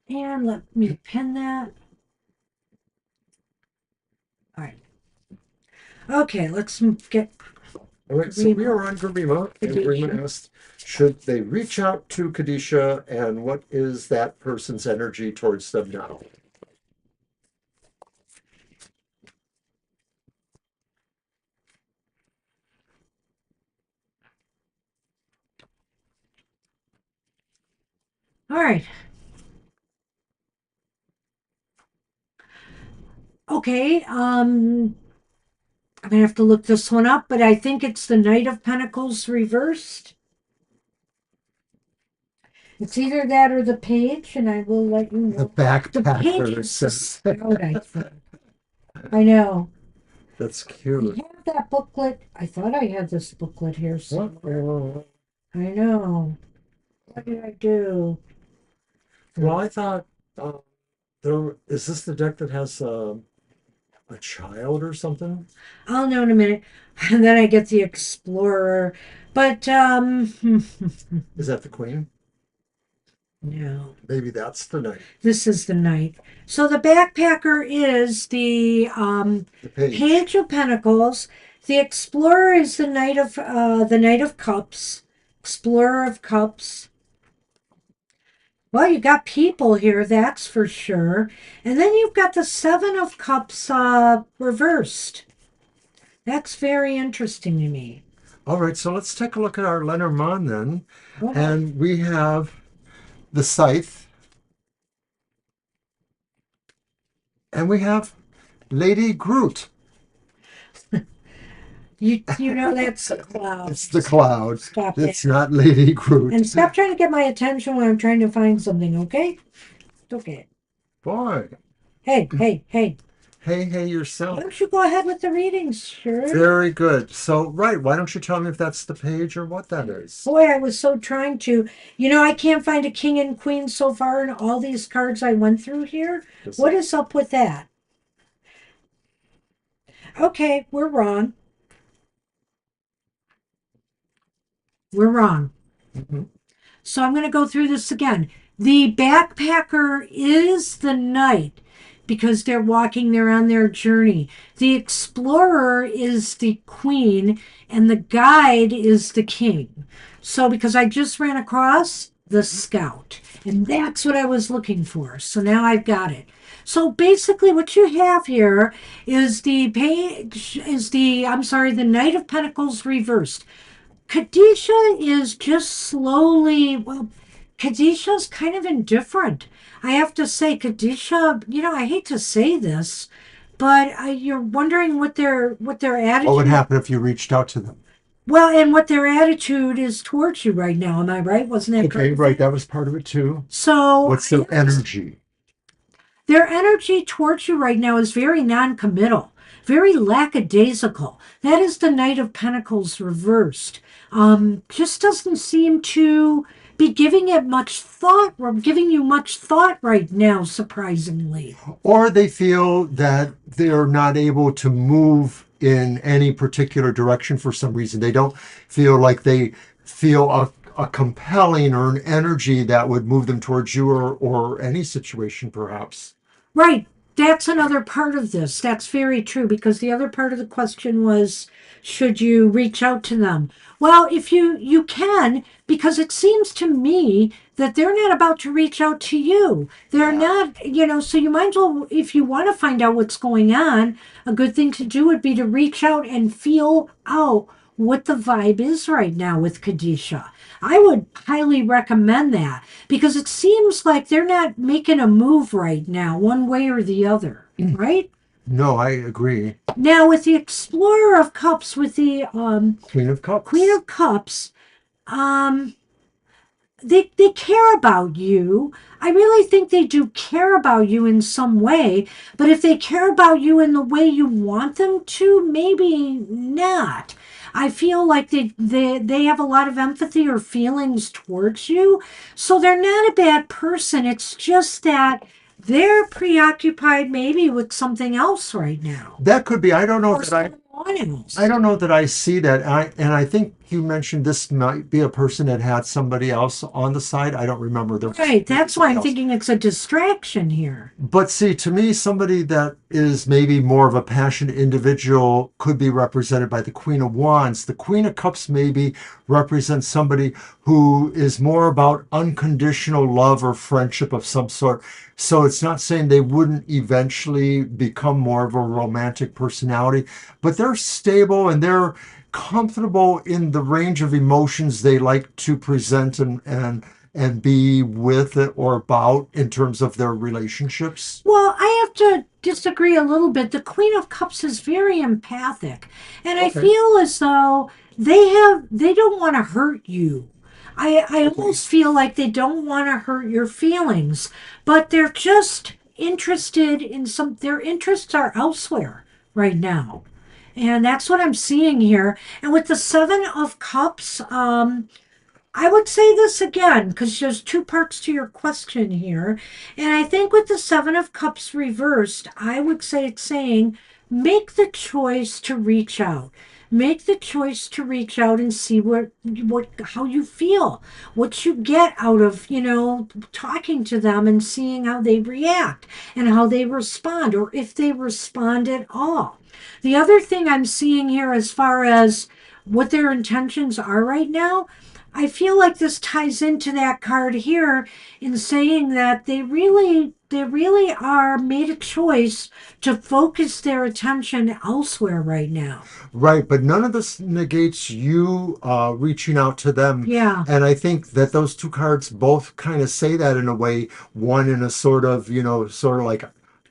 And let me pin that. All right. Okay, let's get All right. So we Garima are on Garima, and Garima edition. asked, should they reach out to Kadisha, and what is that person's energy towards them now? All right. Okay. I'm gonna have to look this one up, but I think it's the Knight of Pentacles reversed. It's either that or the Page, and I will let you The know. The Page backpacker, it is the says. Scout, I think. I know. That's We cute. have that booklet. I thought I had this booklet here somewhere. Uh-oh. I know. What did I do? Well, I thought there is this the deck that has a child or something? I'll know in a minute. And then I get the Explorer. But Is that the queen? no. Maybe that's the knight. This is the knight. So the backpacker is the The page. Page of Pentacles. The explorer is the Knight of Cups. Explorer of Cups. Well, you got people here, that's for sure. And then you've got the Seven of Cups reversed. That's very interesting to me. All right, so let's take a look at our Lenormand then. Go ahead. And we have the scythe, and we have Lady Groot. You know that's a cloud. It's the cloud. Stop that. It's not Lady Groot. And stop trying to get my attention when I'm trying to find something, okay? It's okay. Boy, Hey, hey, hey. hey, Why yourself. don't you go ahead with the readings, sure? Very good. So, right, why don't you tell me if that's the page or what that is? Boy, I was so trying to. You know, I can't find a king and queen so far in all these cards I went through here. What is up with that? Okay, we're wrong. We're wrong. Mhm. So I'm going to go through this again. The backpacker is the knight. because they're on their journey. The explorer is the queen and the guide is the king. So because I just ran across the scout, and that's what I was looking for. So now I've got it. So basically, what you have here is the page is the I'm sorry, the Knight of Pentacles reversed. Kadisha is just slowly, well, Kadisha's kind of indifferent. I have to say, Kadisha, I hate to say this, but you're wondering what their What would attitude, happen if you reached out to them? well, and what their attitude is towards you right now. Am I right? Wasn't that part Okay, of right. it? That was part of it too. So What's their energy? their energy towards you right now is very non-committal, very lackadaisical. That is the Knight of Pentacles reversed. Just doesn't seem to be giving it much thought or giving you much thought right now, surprisingly. Or they feel that they're not able to move in any particular direction for some reason. They don't feel like they feel a compelling or an energy that would move them towards you or any situation, perhaps. Right. That's another part of this. That's very true because the other part of the question was, should you reach out to them? Well, if you can, because it seems to me that they're not about to reach out to you. They're Yeah. not, so you might as well, if you want to find out what's going on, a good thing to do would be to reach out and feel out what the vibe is right now with Kadisha. I would highly recommend that because it seems like they're not making a move right now, one way or the other, right? No, I agree. Now, with the Explorer of Cups, with the Queen of Queen Cups. of Cups, um, they care about you. I really think they do care about you in some way, but if they care about you in the way you want them to, maybe not. I feel like they have a lot of empathy or feelings towards you, so they're not a bad person. It's just that they're preoccupied maybe with something else right now That could be. or someone I else. don't know that I see that. And I think you mentioned this might be a person that had somebody else on the side. I don't remember. There was Right, maybe that's why somebody I'm else. thinking it's a distraction here. But see, to me, somebody that is maybe more of a passionate individual could be represented by the Queen of Wands. The Queen of Cups maybe represents somebody who is more about unconditional love or friendship of some sort. So it's not saying they wouldn't eventually become more of a romantic personality, but they're stable and they're comfortable in the range of emotions they like to present and be with it or about in terms of their relationships. Well, I have to disagree a little bit. The Queen of Cups is very empathic, and I Okay. feel as though they don't want to hurt you. I Okay. almost feel like they don't want to hurt your feelings, but they're just interested in their interests are elsewhere right now. And that's what I'm seeing here. And with the Seven of Cups, I would say this again because there's two parts to your question here. And I think with the Seven of Cups reversed, I would say it's saying make the choice to reach out. Make the choice to reach out and see how you feel, what you get out of, talking to them and seeing how they react and how they respond or if they respond at all. The other thing I'm seeing here as far as what their intentions are right now, I feel like this ties into that card here in saying that they really are made a choice to focus their attention elsewhere right now. Right, but none of this negates you reaching out to them. Yeah. And I think that those two cards both kind of say that in a way, one in a sort of, sort of like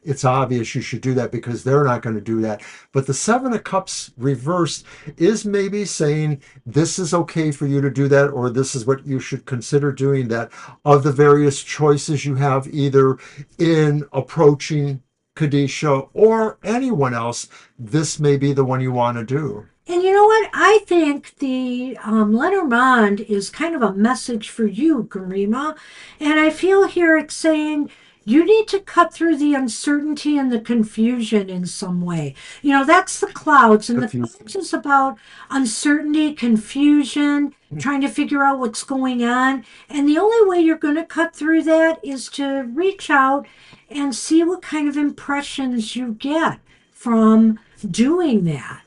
it's obvious you should do that because they're not going to do that. But the Seven of Cups reversed is maybe saying this is okay for you to do that, or this is what you should consider doing that of the various choices you have, either in approaching Kadisha or anyone else, this may be the one you want to do. And you know what? I think the Lenormand is kind of a message for you, Garima. And I feel here it's saying you need to cut through the uncertainty and the confusion in some way. That's the clouds, and the Confusing. clouds is about uncertainty, confusion, trying to figure out what's going on. And the only way you're going to cut through that is to reach out and see what kind of impressions you get from doing that.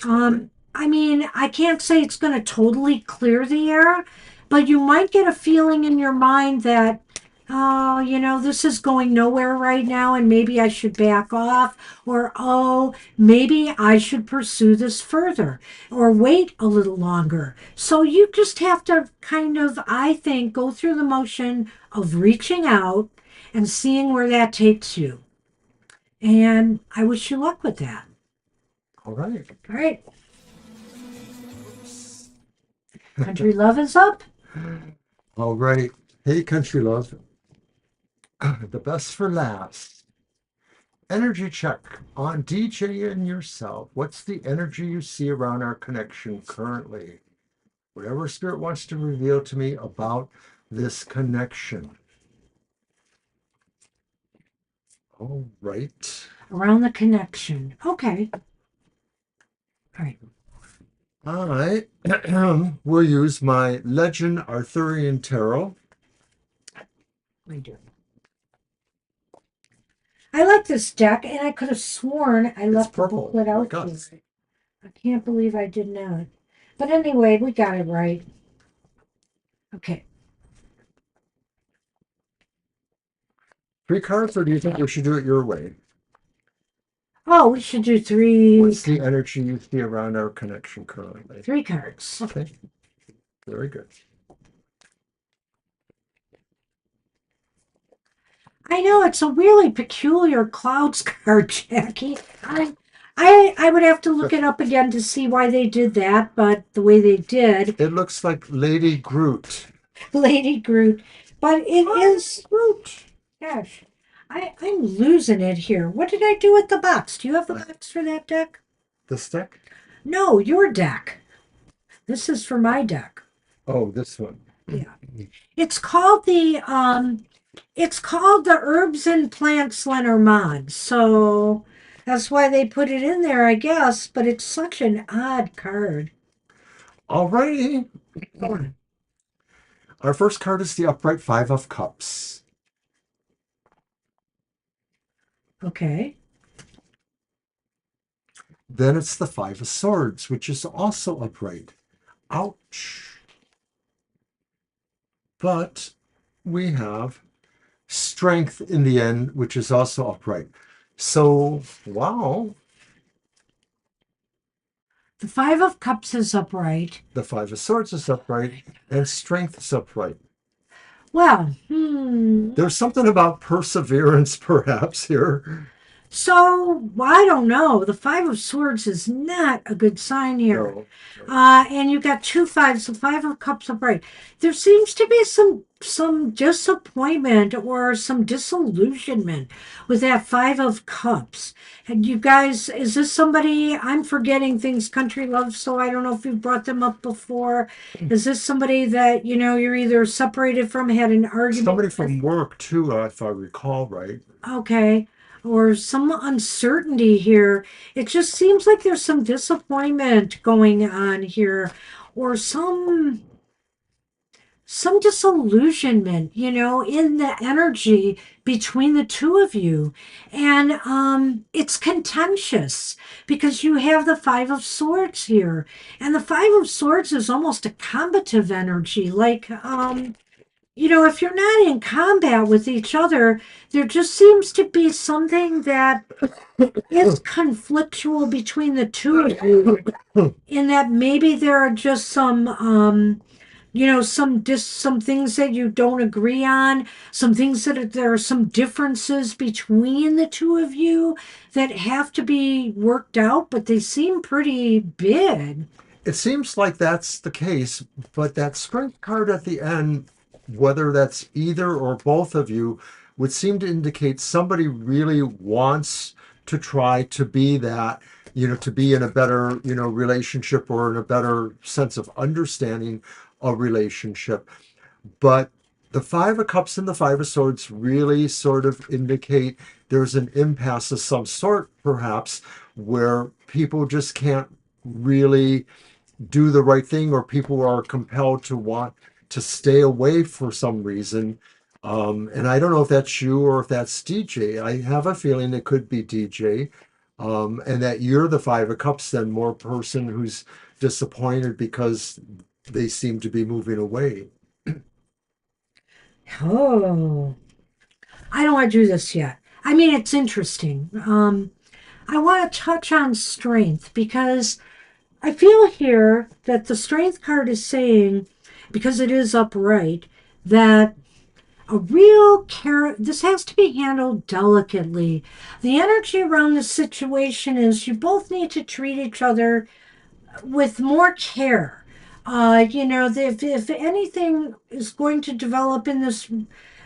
I mean, I can't say it's going to totally clear the air, but you might get a feeling in your mind that, oh, this is going nowhere right now and maybe I should back off, or, oh, maybe I should pursue this further or wait a little longer. So you just have to kind of, I think, go through the motion of reaching out and seeing where that takes you. And I wish you luck with that. All right. All right. Country Love is up. All right. Hey, country love. The best for last. Energy check on DJ and yourself. What's the energy you see around our connection currently? Whatever spirit wants to reveal to me about this connection. All right. Around the connection. Okay. All right. I will use my Legend Arthurian Tarot. I do. I like this deck, and I could have sworn I It's left the purple, booklet out like here. us. I can't believe I did not. But anyway, we got it right. Okay. 3 cards, or do you think we should do it your way? Oh, we should do three. What's the energy you see around our connection currently? 3 cards. Okay, very good. I know it's a really peculiar clouds card, Jackie. I would have to look it up again to see why they did that, but the way they did, It looks like Lady Groot. Lady Groot. But it is. Groot. Gosh, I'm losing it here. What did I do with the box? Do you have the box for that deck? The stick? No, your deck. This is for my deck. Oh, this one. Yeah. It's called the Herbs and Plants Lenormand. So that's why they put it in there, I guess, but it's such an odd card. Alrighty. Our first card is the upright 5 of Cups. Okay. Then it's the 5 of Swords, which is also upright. Ouch. But we have Strength in the end, which is also upright. So, wow. The Five of Cups is upright. The 5 of Swords is upright, and Strength is upright. Well, There's something about perseverance, perhaps, here. So, I don't know. The Five of Swords is not a good sign here. No. And you got 2 5s, the 5 of Cups upright. There seems to be some disappointment or some disillusionment with that 5 of Cups. And you guys, is this somebody? I'm forgetting things country loves, so I don't know if you brought them up before. Is this somebody that you're either separated from, had an argument? Somebody from work, too, if I recall right. Okay. Or some uncertainty here. It just seems like there's some disappointment going on here, or some disillusionment, in the energy between the two of you. And it's contentious because you have the 5 of Swords here. And the 5 of Swords is almost a combative energy. Like, if you're not in combat with each other, there just seems to be something that is conflictual between the two of you, in that maybe there are just some things that you don't agree on, some things there are some differences between the two of you that have to be worked out, but they seem pretty big. It seems like that's the case, but that Strength card at the end, whether that's either or both of you, would seem to indicate somebody really wants to try to be that, to be in a better, relationship, or in a better sense of understanding a relationship. But the 5 of Cups and the 5 of Swords really sort of indicate there's an impasse of some sort, perhaps, where people just can't really do the right thing, or people are compelled to want to stay away for some reason. And I don't know if that's you or if that's DJ. I have a feeling it could be DJ, and that you're the Five of Cups, then more person who's disappointed because they seem to be moving away. Oh, I don't want to do this yet. I mean, it's interesting. I want to touch on strength because I feel here that the strength card is saying, because it is upright, that a real care, this has to be handled delicately. The energy around the situation is you both need to treat each other with more care. If anything is going to develop in this,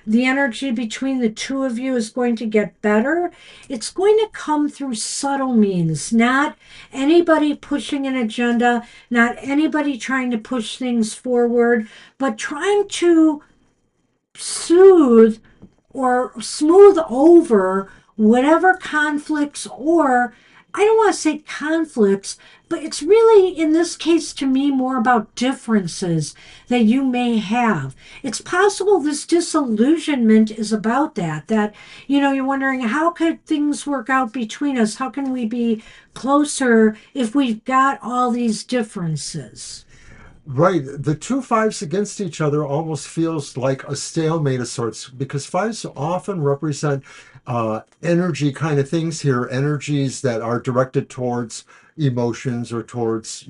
the energy between the two of you is going to get better. It's going to come through subtle means, not anybody pushing an agenda, not anybody trying to push things forward, but trying to soothe or smooth over whatever conflicts, or I don't want to say conflicts, but it's really in this case to me more about differences that you may have. It's possible this disillusionment is about that you're wondering how could things work out between us, how can we be closer if we've got all these differences. Right. The two fives against each other almost feels like a stalemate of sorts because fives often represent energy kind of things here, energies that are directed towards emotions or towards,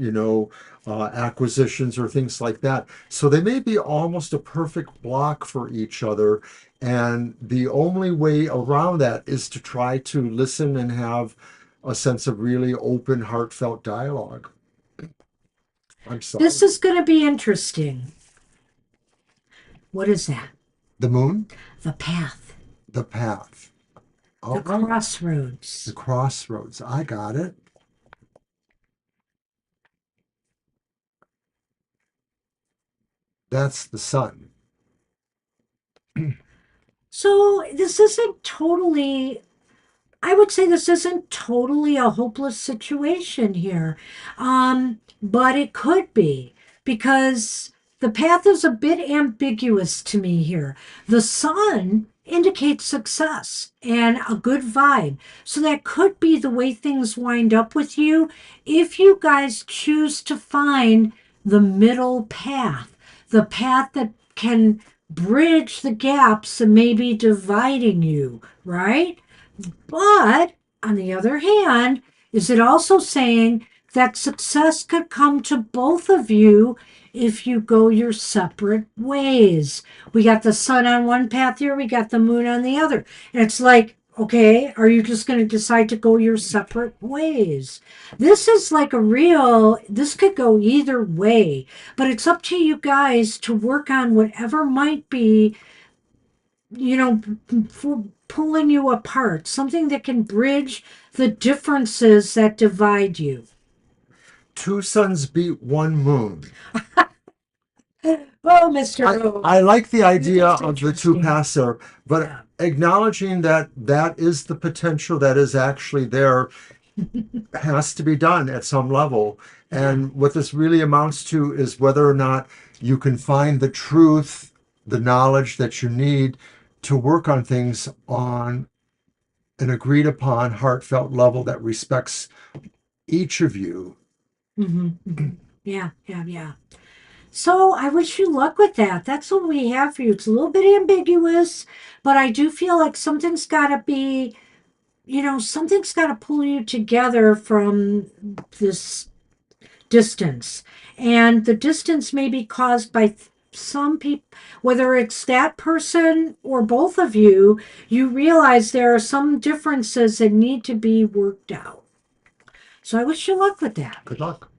acquisitions or things like that. So they may be almost a perfect block for each other. And the only way around that is to try to listen and have a sense of really open, heartfelt dialogue. I'm This sorry. is going to be interesting. What is that? The moon? The path, The path. All the right. The crossroads. crossroads. I got it. That's the sun. So this isn't totally, I would say this isn't totally a hopeless situation here. But it could be because the path is a bit ambiguous to me here. The sun indicates success and a good vibe. So that could be the way things wind up with you if you guys choose to find the middle path, the path that can bridge the gaps that may be dividing you, right? But on the other hand, is it also saying that success could come to both of you if you go your separate ways? We got the sun on one path here, we got the moon on the other. And it's like, okay, are you just going to decide to go your separate ways? This is like a real, this could go either way, but it's up to you guys to work on whatever might be for pulling you apart, something that can bridge the differences that divide you. Two suns beat one moon. Oh, Mr. I, O, I like the this idea is of the two interesting. paths there, but Yeah. acknowledging that that is the potential that is actually there has to be done at some level. Yeah. And what this really amounts to is whether or not you can find the truth, the knowledge that you need to work on things on an agreed upon, heartfelt level that respects each of you. Yeah, yeah, yeah. So I wish you luck with that. That's what we have for you. It's a little bit ambiguous, but I do feel like something's got to be, something's got to pull you together from this distance. And the distance may be caused by some people, whether it's that person or both of you, you realize there are some differences that need to be worked out. So I wish you luck with that. Good luck.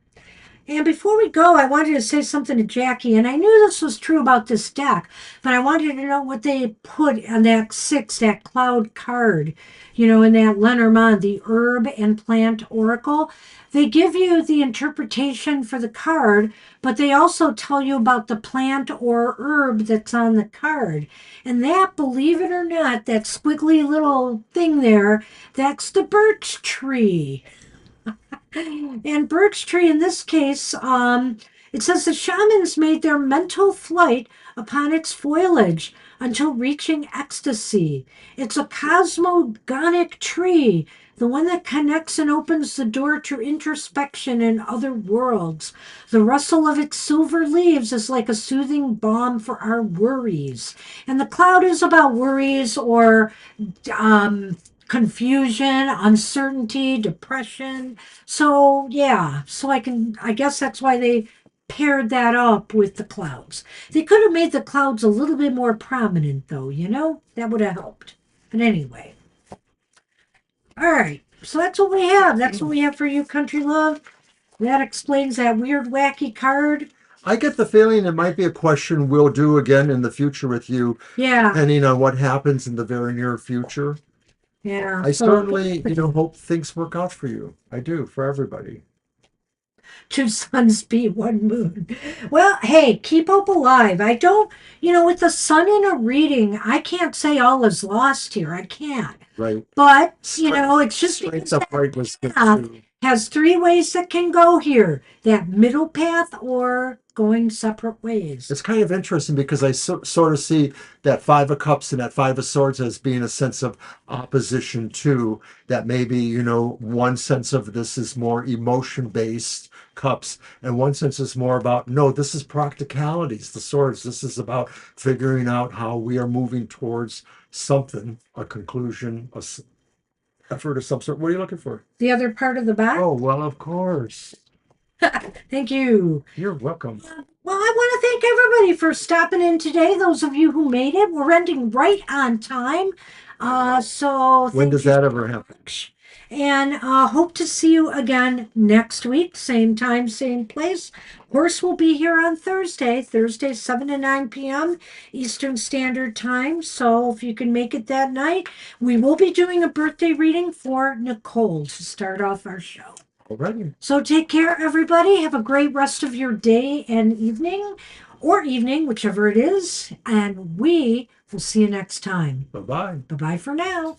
And before we go, I wanted to say something to Jackie, and I knew this was true about this deck, but I wanted to know what they put on that six, that cloud card, in that Lenormand, the herb and plant oracle. They give you the interpretation for the card, but they also tell you about the plant or herb that's on the card. And that, believe it or not, that squiggly little thing there, that's the birch tree. And birch tree in this case, it says the shamans made their mental flight upon its foliage, until reaching ecstasy. It's a cosmogonic tree, the one that connects and opens the door to introspection and other worlds. The rustle of its silver leaves is like a soothing balm for our worries. And the cloud is about worries or um, confusion, uncertainty, depression. So, yeah, I guess that's why they paired that up with the clouds. They could have made the clouds a little bit more prominent, though, you know? That would have helped. But anyway, all right. So that's what we have. That's what we have for you, Country Love. That explains that weird, wacky card. I get the feeling it might be a question we'll do again in the future with you, Yeah, depending on what happens in the very near future. yeah. I So certainly, hope things work out for you. I do, for everybody. two suns be one moon. Well, hey, keep hope alive. I don't, with the sun in a reading, I can't say all is lost here. I can't. Right. But, Strength, it's just strength because that upright was good path too. has three ways that can go here, that middle path or going separate ways. It's kind of interesting because I sort of see that Five of Cups and that Five of Swords as being a sense of opposition to that. Maybe, one sense of this is more emotion based cups, and one sense is more about, no, this is practicalities, the swords. This is about figuring out how we are moving towards something, a conclusion, effort of some sort. What are you looking for? The other part of the back? Oh, well, of course. Thank you. You're welcome. Well, I want to thank everybody for stopping in today. Those of you who made it, we're ending right on time. So When thank does you that so ever happen? much. And hope to see you again next week, same time, same place. Horse will be here on Thursday, 7 to 9 p.m. Eastern Standard Time. So if you can make it that night, we will be doing a birthday reading for Nicole to start off our show. Alrighty. So take care, everybody. Have a great rest of your day and evening, whichever it is. And we will see you next time. Bye bye. Bye bye for now.